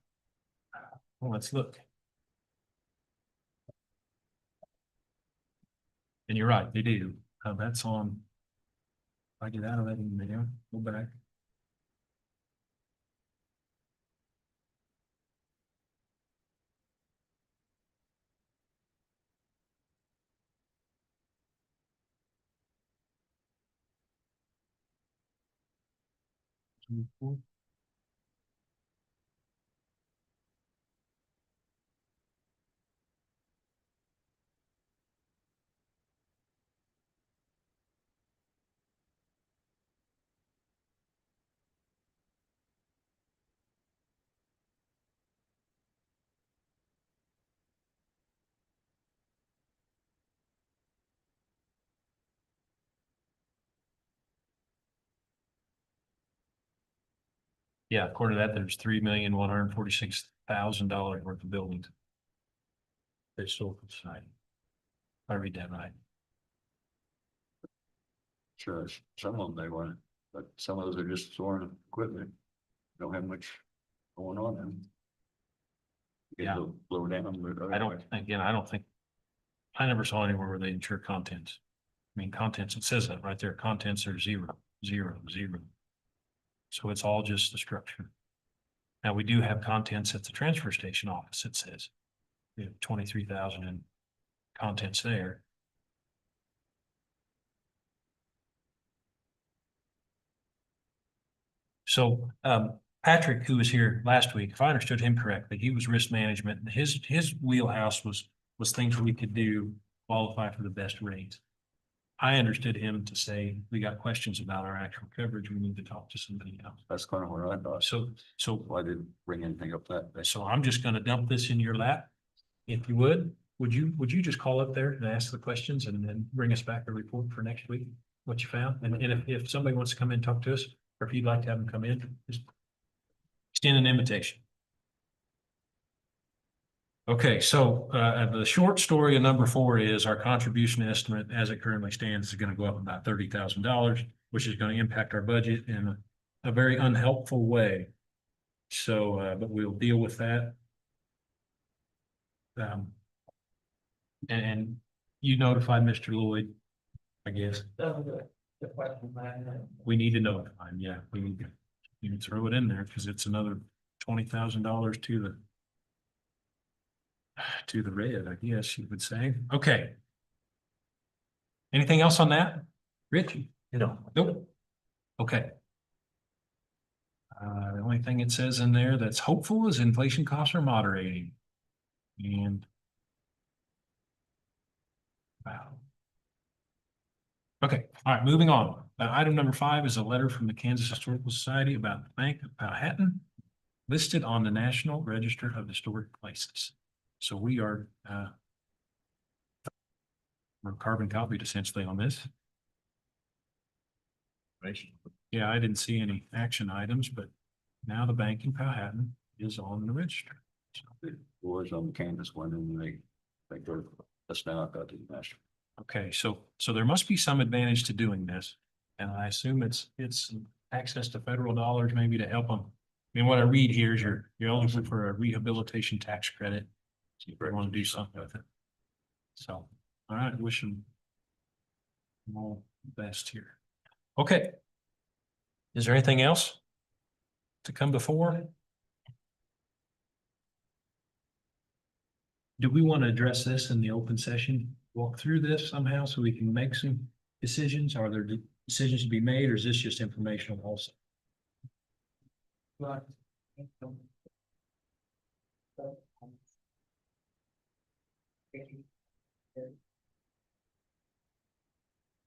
Well, let's look. And you're right, they do. That's on. If I get out of that email, go back. Yeah, according to that, there's $3,146,000 worth of buildings. Historical society. If I read that right. Sure, some of them they want, but some of those are just storing equipment. Don't have much going on them. Yeah. Blow down. I don't think, I never saw anywhere where they insure contents. I mean, contents, it says that right there, contents are 0, 0, 0. So it's all just the structure. Now, we do have contents at the transfer station office, it says. We have 23,000 in contents there. So, Patrick, who was here last week, if I understood him correctly, he was risk management, and his wheelhouse was things we could do qualify for the best rates. I understood him to say, we got questions about our actual coverage, we need to talk to somebody else. That's kind of what I thought. So I didn't bring anything up that day. So I'm just gonna dump this in your lap. If you would you just call up there and ask the questions and then bring us back a report for next week? what you found, and if somebody wants to come in and talk to us, or if you'd like to have them come in, just extend an invitation. Okay, so the short story of number 4 is our contribution estimate as it currently stands is going to go up about $30,000, which is going to impact our budget in a very unhelpful way. So, but we'll deal with that. And you notified Mr. Lloyd, I guess. That was the question I had. We need to notify him, yeah, we need to, you can throw it in there because it's another $20,000 to the red, I guess you would say. Okay. Anything else on that? Rich? No. Nope. Okay. The only thing it says in there that's hopeful is inflation costs are moderating. And wow. Okay, all right, moving on. Item number 5 is a letter from the Kansas Historical Society about the Bank of Powhatan, listed on the National Register of Historic Places. So we are we're carbon copied essentially on this. Yeah, I didn't see any action items, but now the bank in Powhatan is on the register. Was on the Kansas one and they go, that's now got to the master. Okay, so there must be some advantage to doing this, and I assume it's access to federal dollars maybe to help them. I mean, what I read here is you're eligible for a rehabilitation tax credit. So if you want to do something with it. So, all right, wish them all the best here. Okay. Is there anything else to come before? Do we want to address this in the open session? Walk through this somehow so we can make some decisions? Are there decisions to be made, or is this just informational also? But,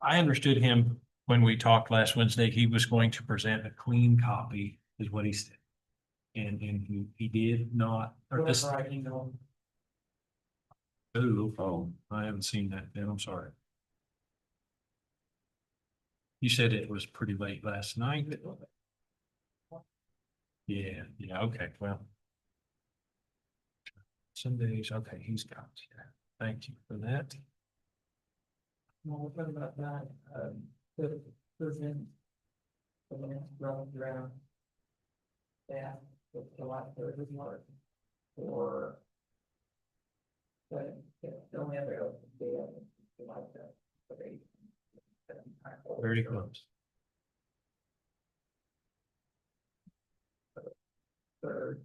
I understood him when we talked last Wednesday, he was going to present a clean copy, is what he said. And he did not, or this, whatever I can go. oh, I haven't seen that, then I'm sorry. You said it was pretty late last night. Yeah, okay, well. Some days, okay, he's got it. Thank you for that. Well, what about that, the present. The last round draft. Yeah, the last third is marked. Or. But, the only other, the like that. Very close. Third.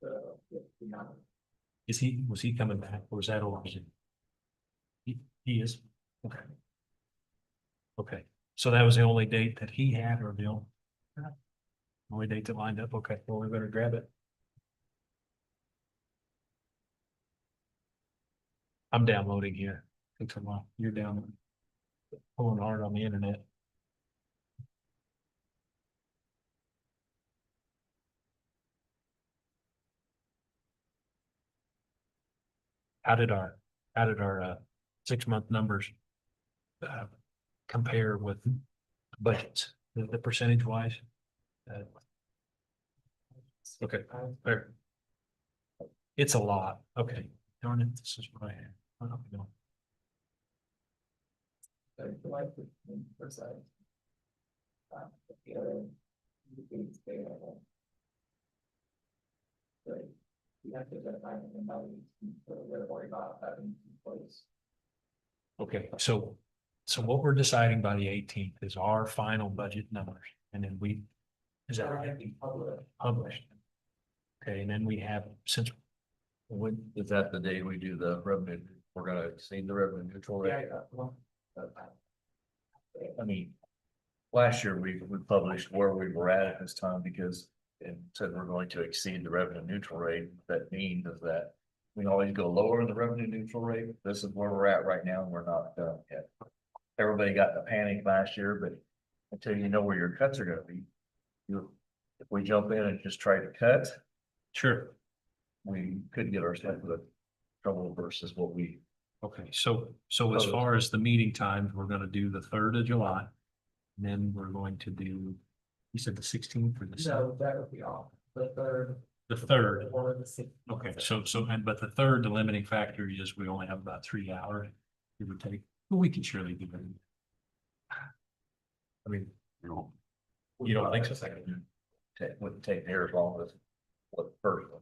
So, yeah. Was he coming back, or was that over? He is, okay. Okay, so that was the only date that he had, or the only date that lined up, okay, well, we better grab it. I'm downloading here. Thanks a lot. You're down. Pulling hard on the internet. How did our 6-month numbers compare with budgets, the percentage wise? Okay, fair. It's a lot. Okay, darn it, this is what I had. I don't know. You have to identify the values, so we're worried about having in place. Okay, so what we're deciding by the 18th is our final budget numbers, and then is that They're right? gonna be Published? Okay, and then we have, since, When is that the day we do the revenue? We're gonna exceed the revenue neutral Yeah, rate. yeah, well, I mean, last year we published where we were at this time because it said we're going to exceed the revenue neutral rate. What that means is that we can always go lower in the revenue neutral rate. This is where we're at right now, and we're not done yet. Everybody got in a panic last year, but until you know where your cuts are gonna be, if we jump in and just try to cut, sure, we could get ourselves into trouble versus what we Okay, so as far as the meeting times, we're gonna do the 3rd of July. And then we're going to do, you said the 16th or the So that would be all, the third. The 3rd. Or the sixth. Okay, but the 3rd, the limiting factor is we only have about 3 hours. It would take, but we can surely do that. I mean, you don't think so? Wouldn't take near as long as what the first one.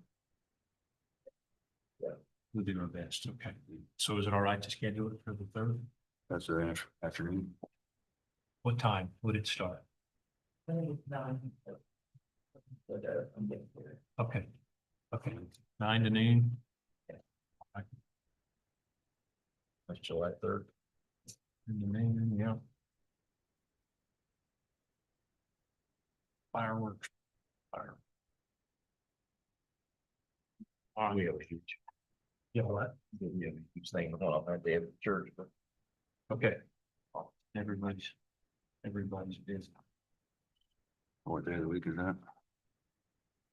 We'll do our best, okay. So is it all right to schedule it for the 3rd? That's the afternoon. What time would it start? I think it's nine. But, I'm getting there. Okay, okay, 9 to noon. That's July 3rd. 9 to noon, yeah. Fireworks. Fire. We have a huge. Yeah, what? Yeah, huge thing going on at the church, but Okay. Everybody's busy. What day of the week is that?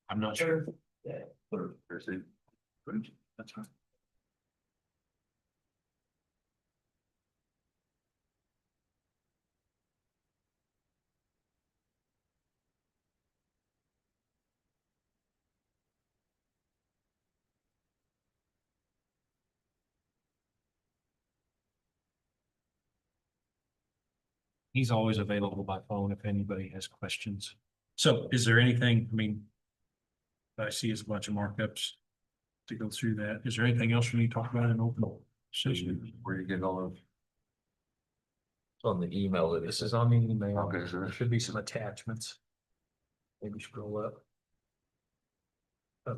I'm not sure. Yeah. Thursday. That's right. He's always available by phone if anybody has questions. So is there anything, I mean, I see is a bunch of markups to go through that. Is there anything else we need to talk about in open session? Where you get all of, it's on the email that This is on the email. Okay, so- There should be some attachments. Maybe scroll up. Oh,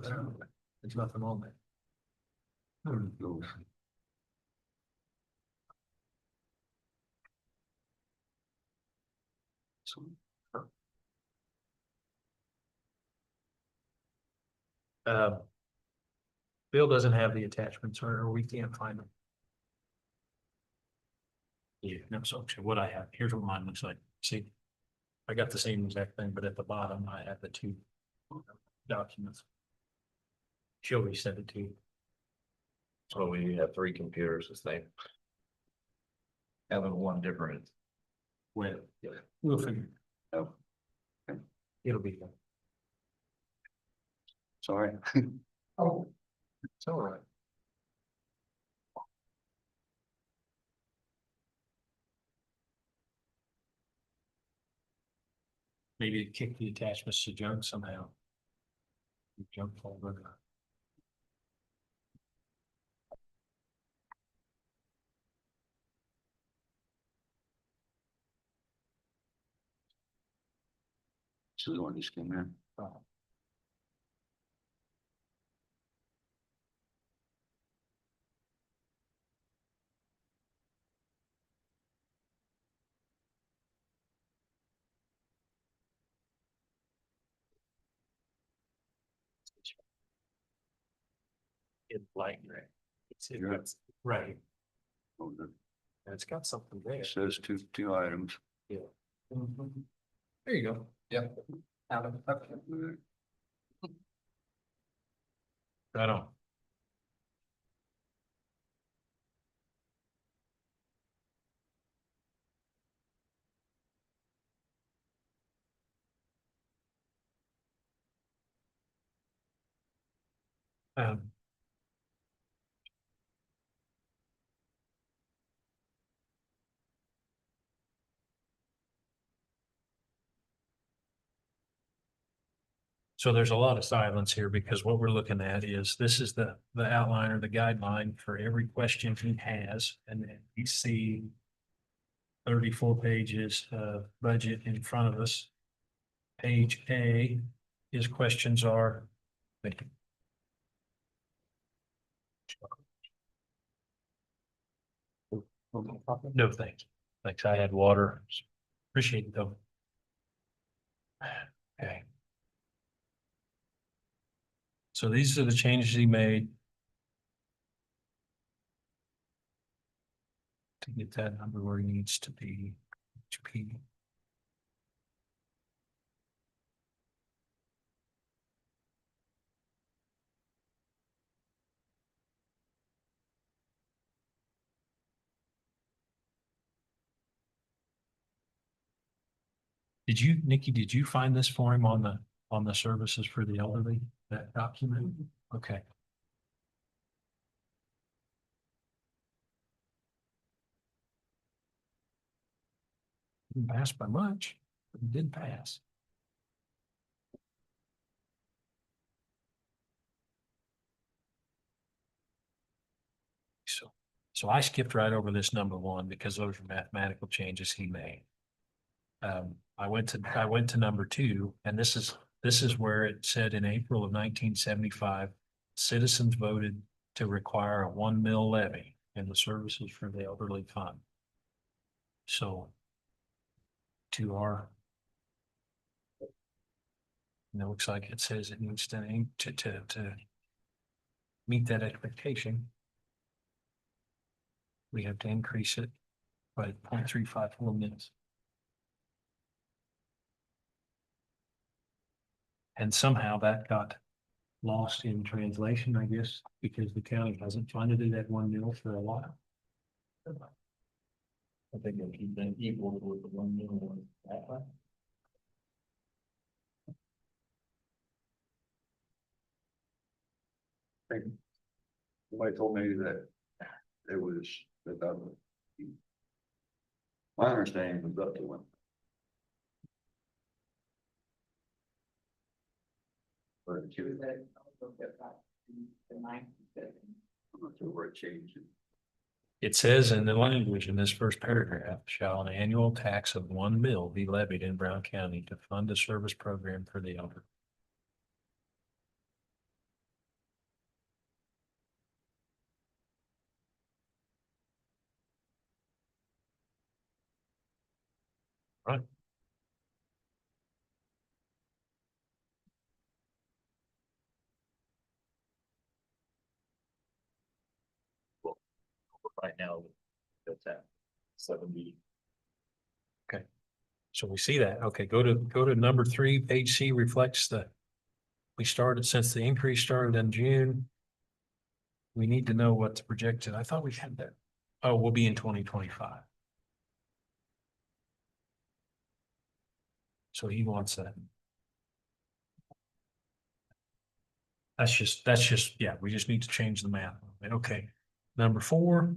there's nothing on there. those. Bill doesn't have the attachments or we can't find them. Yeah, no, so what I have, here's what mine looks like. See, I got the same exact thing, but at the bottom I have the 2 documents. She'll resend it to you. So we have 3 computers, this thing. Having one different. Well, we'll figure. Oh. It'll be done. Sorry. Oh, It's all right. Maybe kick the attachments to junk somehow. Junk folder. So the one just came in. In blank, right? Yeah. It's right. Oh, And it's got something there. it says two items. Yeah. There you go. Yep. Right on. Um. So there's a lot of silence here because what we're looking at is this is the outline or the guideline for every question he has, and then we see 34 pages of budget in front of us. Page A, his questions are. Thank you. No, thanks. Thanks. I had water. Appreciate it though. Okay. So these are the changes he made. To get that number where he needs to be. HP. Nikki, did you find this for him on the services for the elderly, that document? Okay. Didn't pass by much, but it did pass. So I skipped right over this number one because those are mathematical changes he made. I went to number two, and this is where it said in April of 1975, citizens voted to require a 1 mil levy in the services for the elderly fund. So to our, and it looks like it says it needs to meet that expectation. We have to increase it by 0.354 mils. And somehow that got lost in translation, I guess, because the county hasn't funded it at 1 mil for a while. I think it'll keep them equal with the 1 mil one. Somebody told me that it was, my understanding was up to one. Or two. I'm not sure where it changed. It says in the language in this first paragraph, shall an annual tax of 1 mil be levied in Brown County to fund a service program for the elderly. Right. Right now, that's at 70. Okay. So we see that. Okay, go to number 3, page C reflects we started since the increase started in June. We need to know what's projected. I thought we had that. Oh, we'll be in 2025. So he wants that. That's just, yeah, we just need to change the math. Okay, number 4.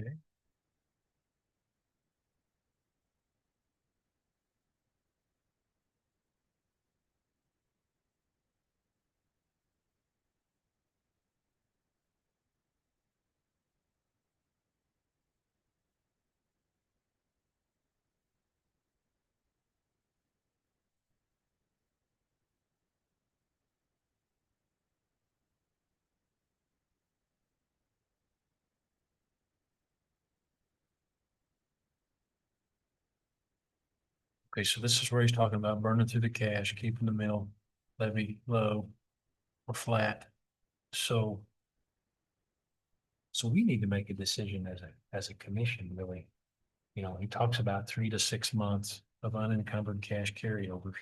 Okay. Okay, so this is where he's talking about burning through the cash, keeping the mill levy low or flat. So we need to make a decision as a commission, really. You know, he talks about 3 to 6 months of unencumbered cash carryovers.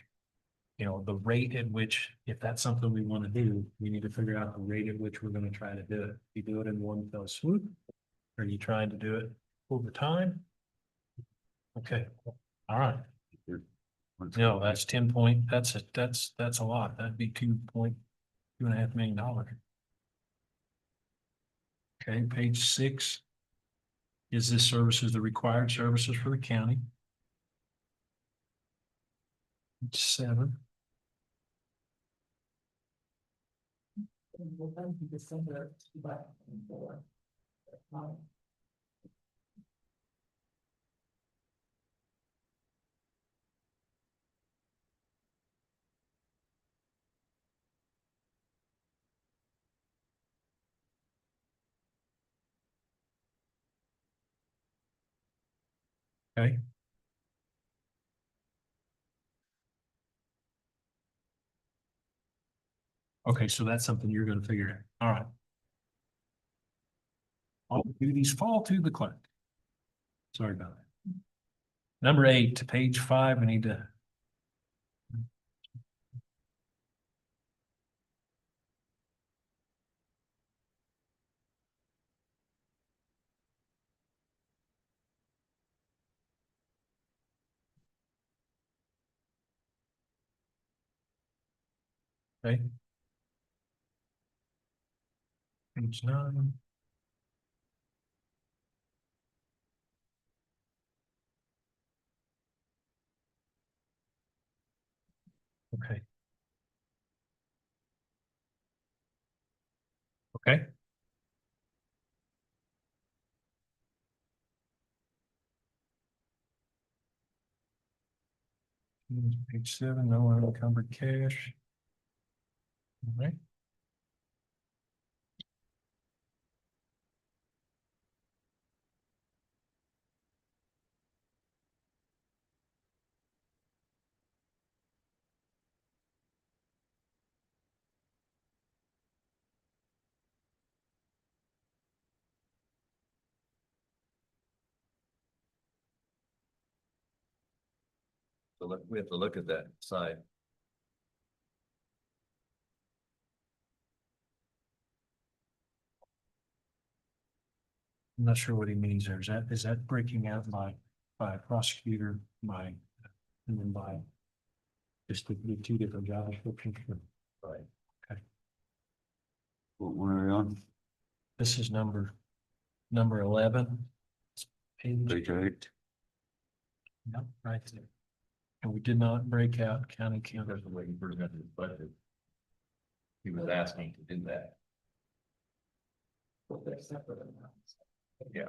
You know, the rate at which, if that's something we want to do, we need to figure out the rate at which we're going to try to do it. You do it in one fell swoop, or are you trying to do it over time? Okay, all right. No, that's 10 point, that's a lot. That'd be $2.5 million. Okay, page 6. Is this services the required services for the county? Page 7. Will then be December 2004. Okay. Okay, so that's something you're gonna figure out. All right. All duties fall to the clerk. Sorry about that. Number 8 to page 5, we need to. Okay. Page 9. Okay. Okay. Page 7, no unencumbered cash. All right. So we have to look at that side. I'm not sure what he means there. Is that breaking out by prosecutor, by, and then by just the two different job descriptions? Right. What one are we on? This is number 11. Page, Page 8. yep, right there. And we did not break out county council. That's the way he presented his budget. He was asking to do that. But they're separate amounts. Yeah.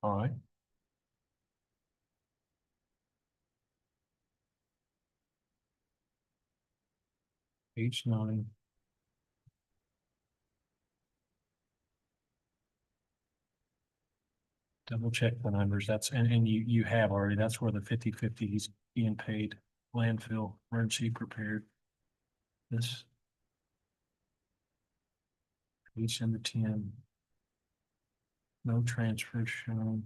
All right. Page 9. Double check the numbers. And you have already, that's where the 50/50 is being paid. Landfill, emergency prepared. This. Page number 10. No transfer shown.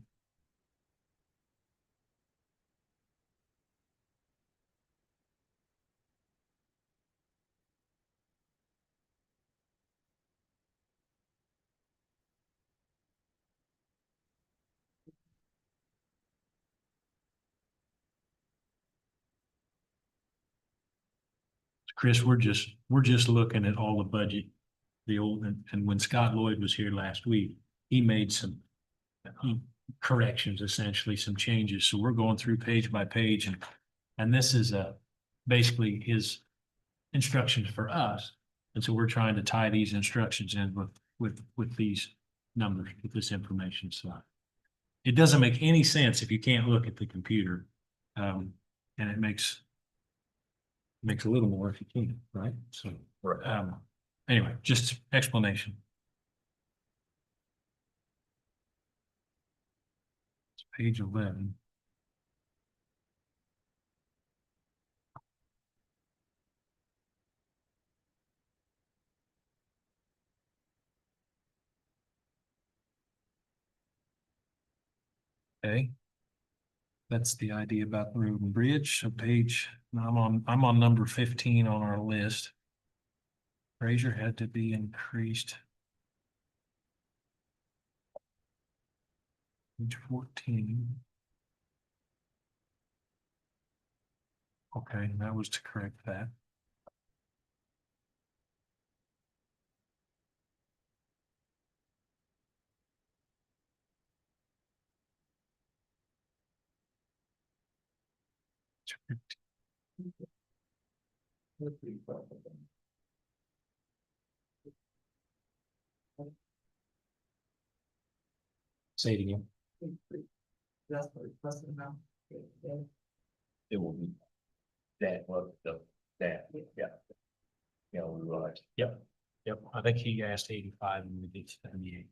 Chris, we're just looking at all the budget, the old, and when Scott Lloyd was here last week, he made some corrections, essentially some changes. So we're going through page by page and this is basically his instructions for us. And so we're trying to tie these instructions in with these numbers, with this information. So it doesn't make any sense if you can't look at the computer. And it makes a little more if you can, right? So, anyway, just explanation. It's page 11. Okay. That's the idea about the road and bridge. So page, I'm on number 15 on our list. Fraser had to be increased. Page 14. Okay, that was to correct that. Say it again. That's what it's plus the amount. Yeah. It will be that, well, that, yeah. Yeah, we're right. Yep. I think he asked 85 and we did 78.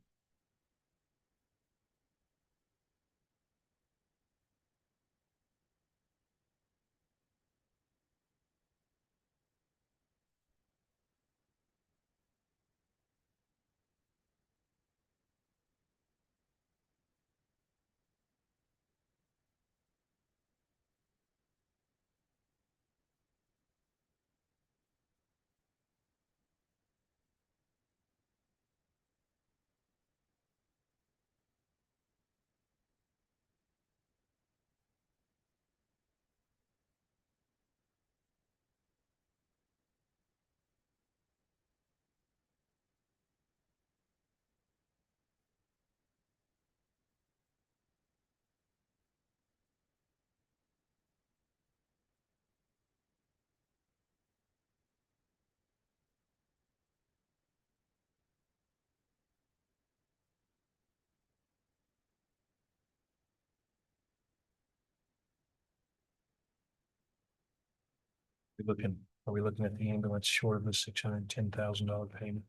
Are we looking at the ambulance short of a $610,000 payment?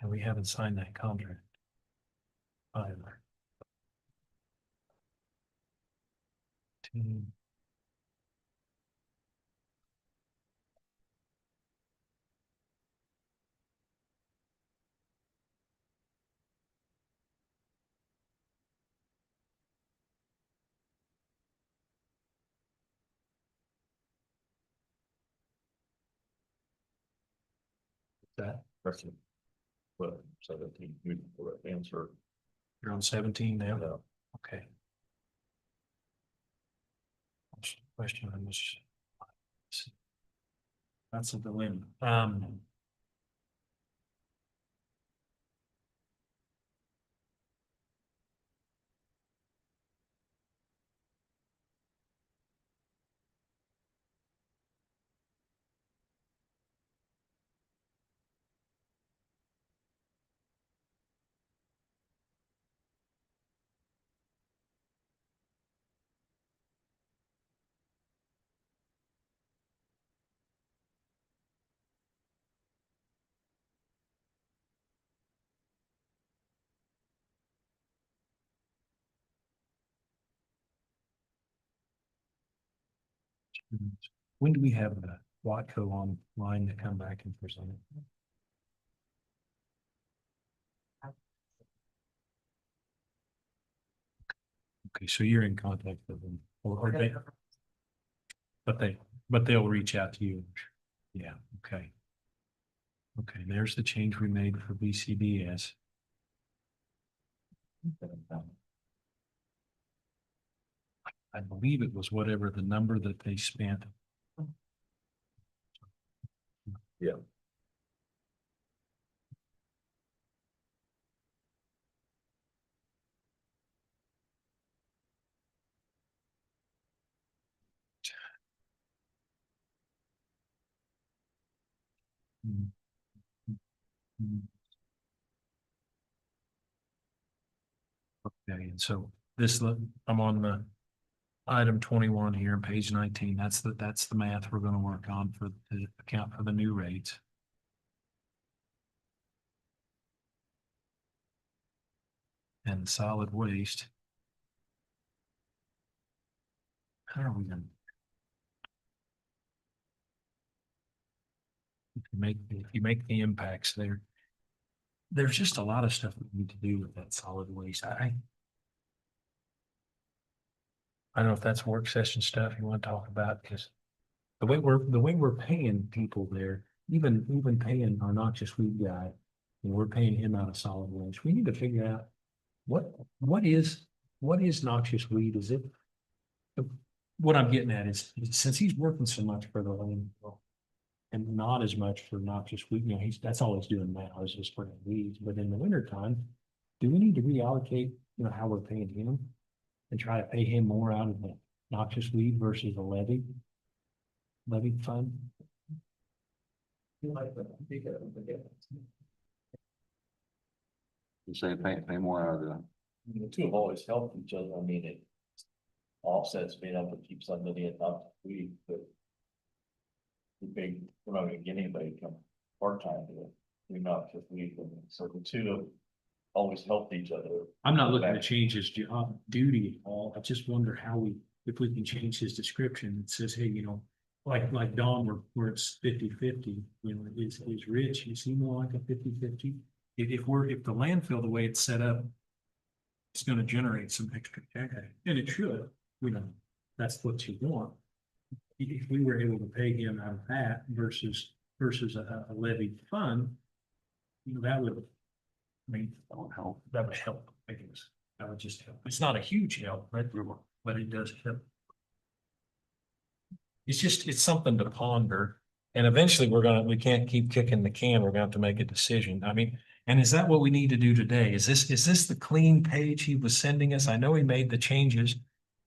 And we haven't signed that contract. Either. Team. That, But 17, we answer. you're on 17 now? Yeah. Okay. Question on this. That's a dilemma. When do we have the Watco online to come back and present it? Okay, so you're in contact with them, or they, but they'll reach out to you. Yeah, okay. Okay, there's the change we made for BCBS. I believe it was whatever the number that they spent. Yeah. Mm. Mm. Okay, and so this, I'm on the item 21 here, page 19. That's the math we're gonna work on for the account for the new rates. And solid waste. How are we gonna? If you make the impacts there, there's just a lot of stuff we need to do with that solid waste. I don't know if that's work session stuff you want to talk about, because the way we're paying people there, even paying our noxious weed guy, and we're paying him out of solid waste. We need to figure out what is noxious weed? Is it? What I'm getting at is since he's working so much for the landfill and not as much for noxious weed, that's all he's doing now is just spraying weeds. But in the wintertime, do we need to reallocate, how we're paying him and try to pay him more out of the noxious weed versus a levy fund? You say pay more out of the. The two have always helped each other. I mean, it offsets being able to keep somebody at not we, but we're not gonna get anybody to come part-time to it. We're not just we, so the two have always helped each other. I'm not looking to change his job duty at all. I just wonder if we can change his description. It says, hey, like Don, where it's 50-50, is Rich, is he more like a 50-50? If the landfill, the way it's set up, it's gonna generate some extra cash, and it should, that's what you want. If we were able to pay him out of that versus a levied fund, that would, help. That would help, I guess. That would just help. It's not a huge help, right? But it does help. It's something to ponder. And eventually we can't keep kicking the can. We're going to have to make a decision. I mean, and is that what we need to do today? Is this the clean page he was sending us? I know he made the changes,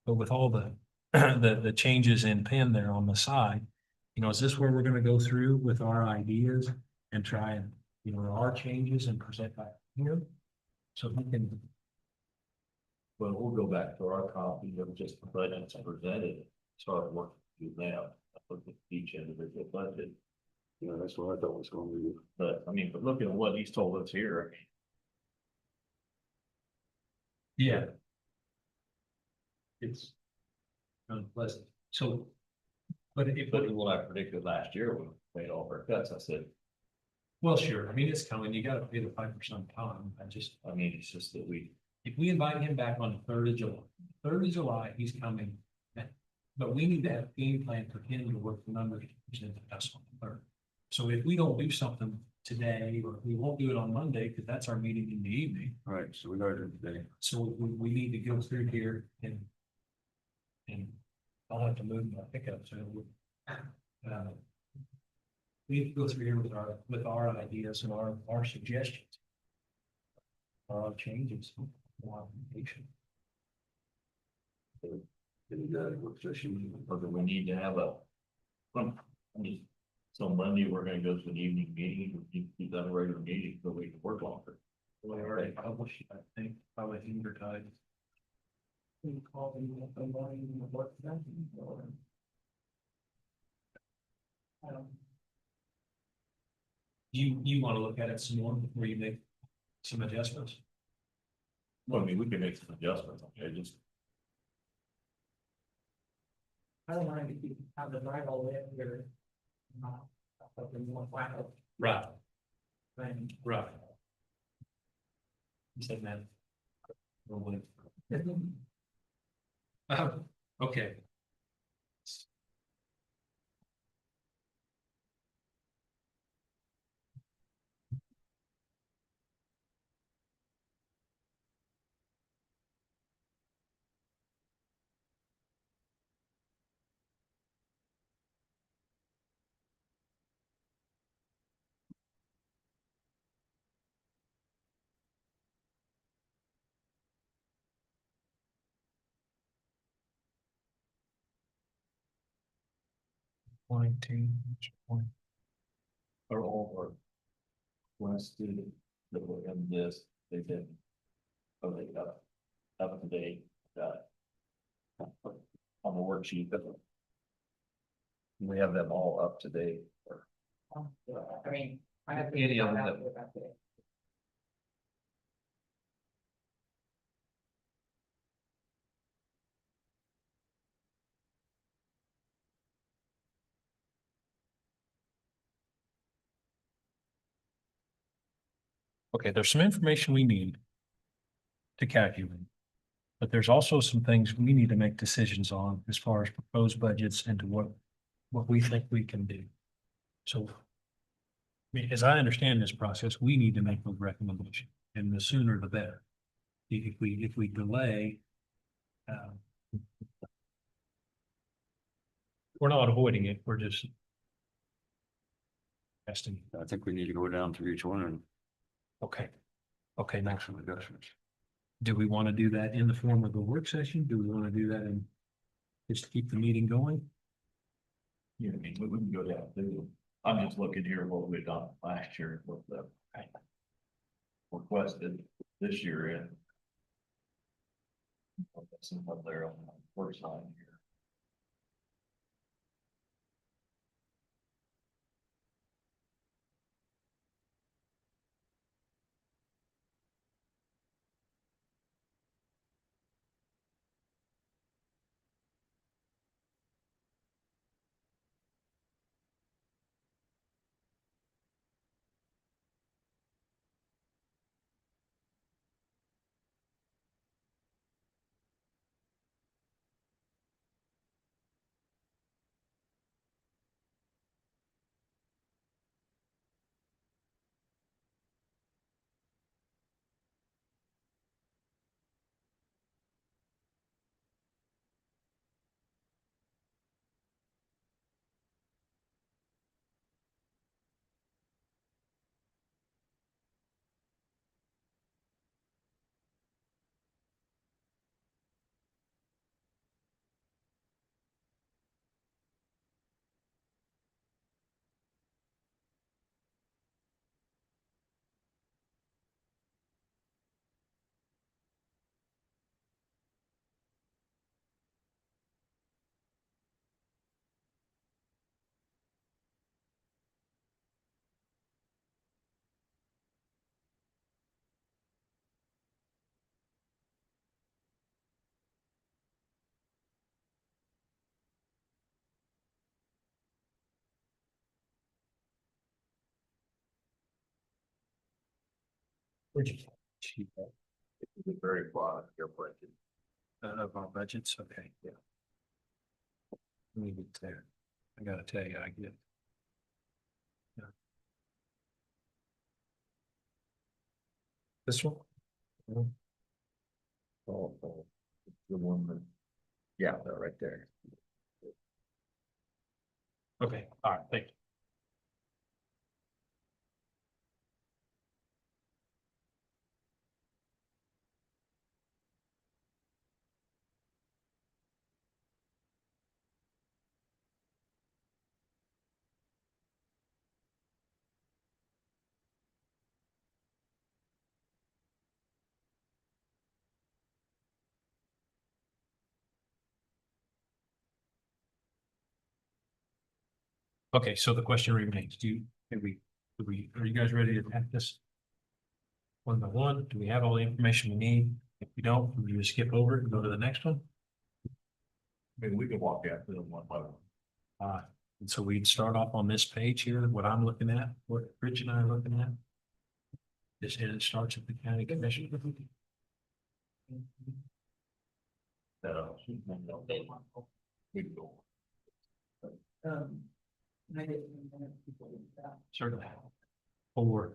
but with all the the changes in pen there on the side, is this where we're going to go through with our ideas and try and, our changes and present back here? So we can. Well, we'll go back to our copy of just the budgets presented, start working do that, look at each individual budget. Yeah, that's what I thought was going to be. But I mean, but look at what he's told us here. Yeah. It's unpleasant. So, but it, But what I predicted last year when we made all of our cuts, I said, well, sure. I mean, it's coming. You gotta pay the 5% time. I mean, it's just that we, If we invite him back on the 3rd of July, 3rd of July, he's coming. But we need to have a game plan for him to work the numbers to present to us on the 3rd. So if we don't do something today, or we won't do it on Monday, because that's our meeting in the evening. Right, so we got it today. So we need to go through here and I'll have to move my pickup, so. We need to go through here with our ideas and our suggestions. Our changes. Our application. In work session. or do we need to have I mean, so Monday, we're gonna go to an evening meeting, we need to do that a regular meeting, so we can work longer. We already published, I think, probably advertised. We call them the morning of work session or. You want to look at it some more before you make some adjustments? Well, I mean, we can make some adjustments, okay, just. I don't mind if you have the right all in here. Something more final Right, thing. right. You said that. Probably. Okay. Or all, or. When a student that were in this, they did. Oh, they got up to date, on the worksheet, but. We have them all up to date, or. I mean, I have. Any of them. Okay, there's some information we need to calculate. But there's also some things we need to make decisions on as far as proposed budgets and to what we think we can do. So, I mean, as I understand this process, we need to make those recommendations, and the sooner the better. If we delay, we're not avoiding it, we're just testing. I think we need to go down through each one and Okay. Okay, now, make some adjustments. do we want to do that in the form of a work session? Do we want to do that in just to keep the meeting going? Yeah, I mean, we can go down through, I'm just looking here what we've done last year, what the. Requested this year in. Some up there on the first line here. It's very quiet, your budget. Of our budgets, okay, yeah. Let me get there. I gotta tell you, I get. Yeah. This one? Oh, the one that, yeah, they're right there. Okay, all right, thank you. Okay, so the question remains, are you guys ready to attack this? One by one, do we have all the information we need? If we don't, we just skip over it and go to the next one? I mean, we can walk out to them one by one. And so we'd start off on this page here, what I'm looking at, what Rich and I are looking at. This, and it starts at the county commission. We can go. I didn't know people did that. Certainly. Or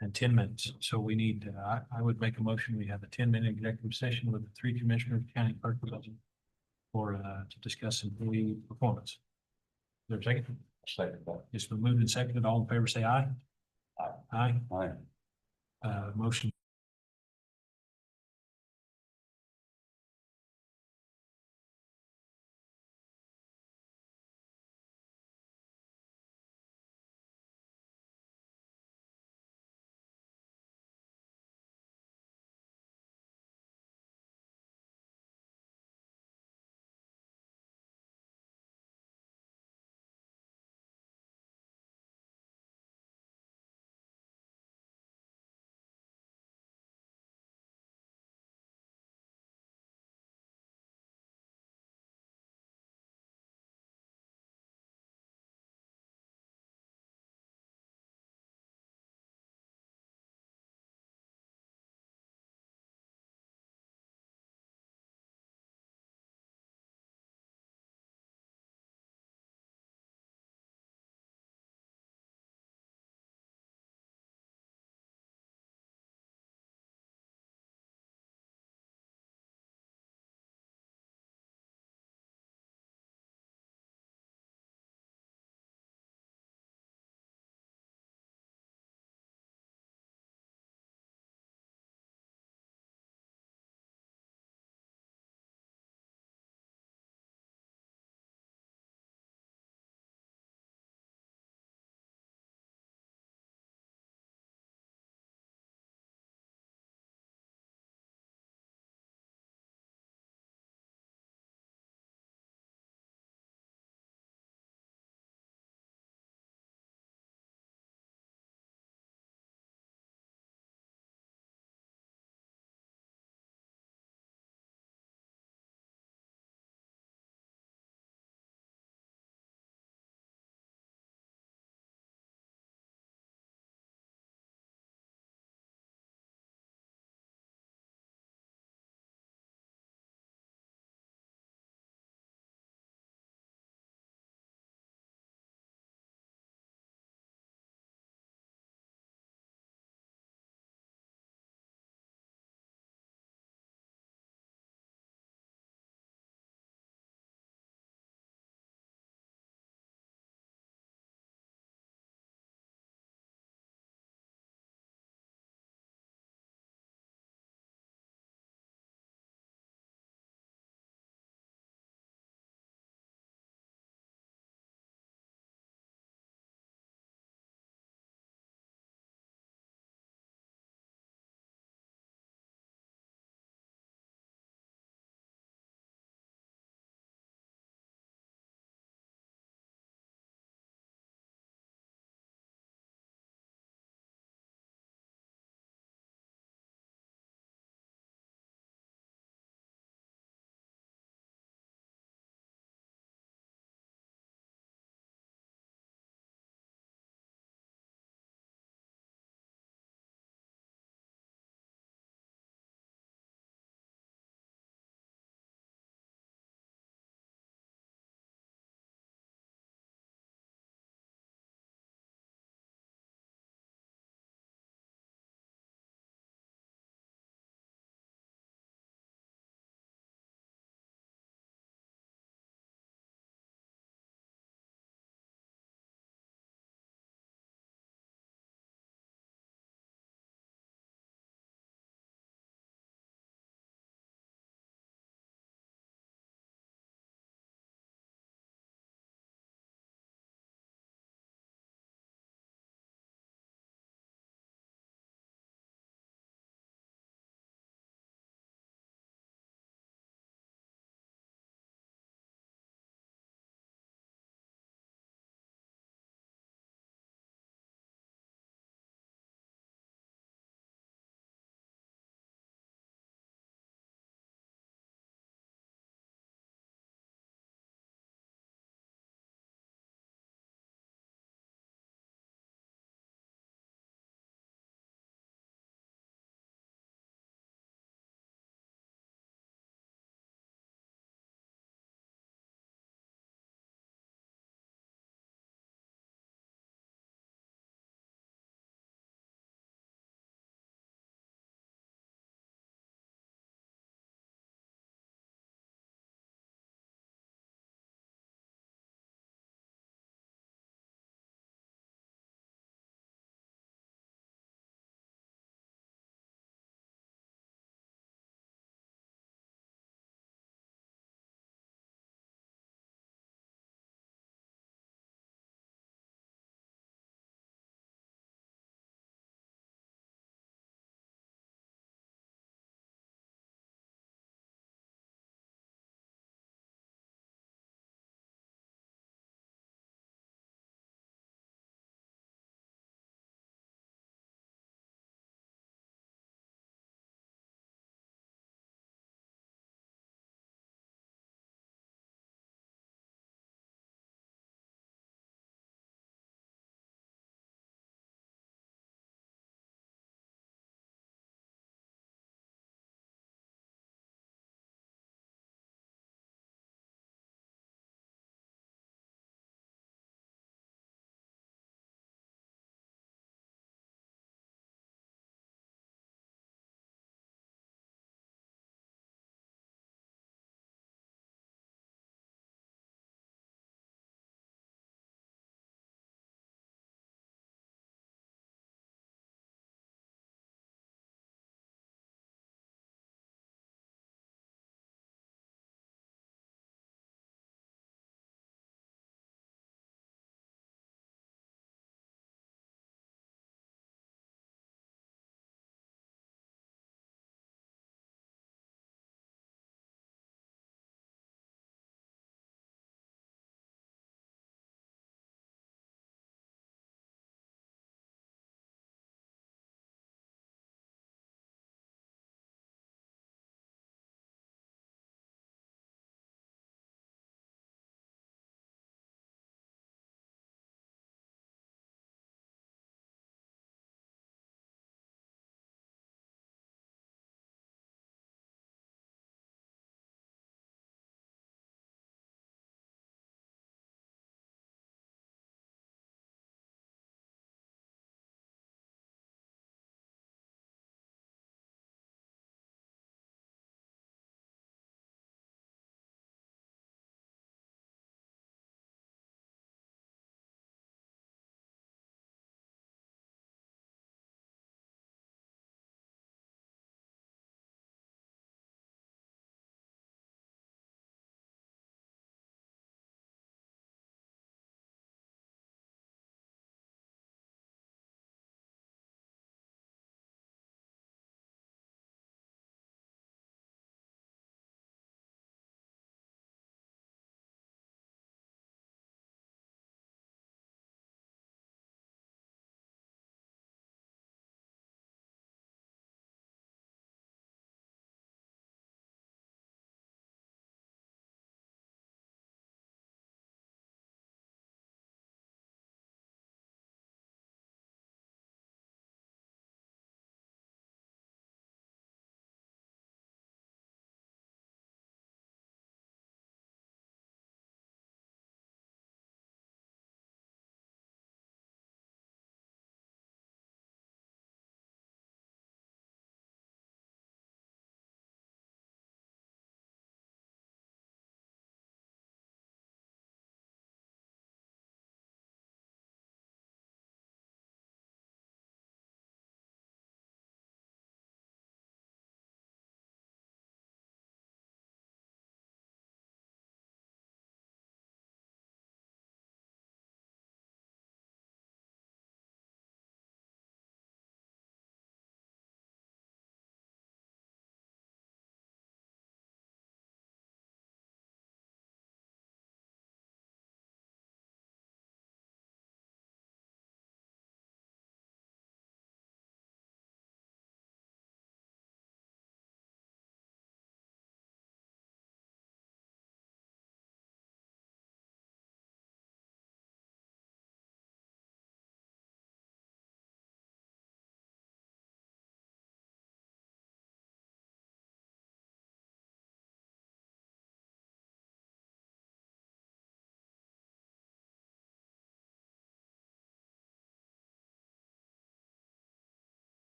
and 10 minutes. So we need, I would make a motion. We have a 10-minute executive session with the three commissioners, county clerk, for, to discuss employee performance. Is there a second? Second that. It's been moved and seconded. All in favor, say aye. Aye. Aye. Motion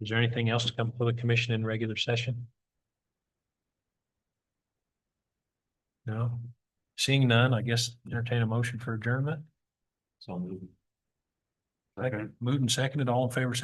Is there anything else to come for the commission in regular session? No? Seeing none, I guess entertain a motion for adjournment. So moved. Second. Moved and seconded, all in favor, say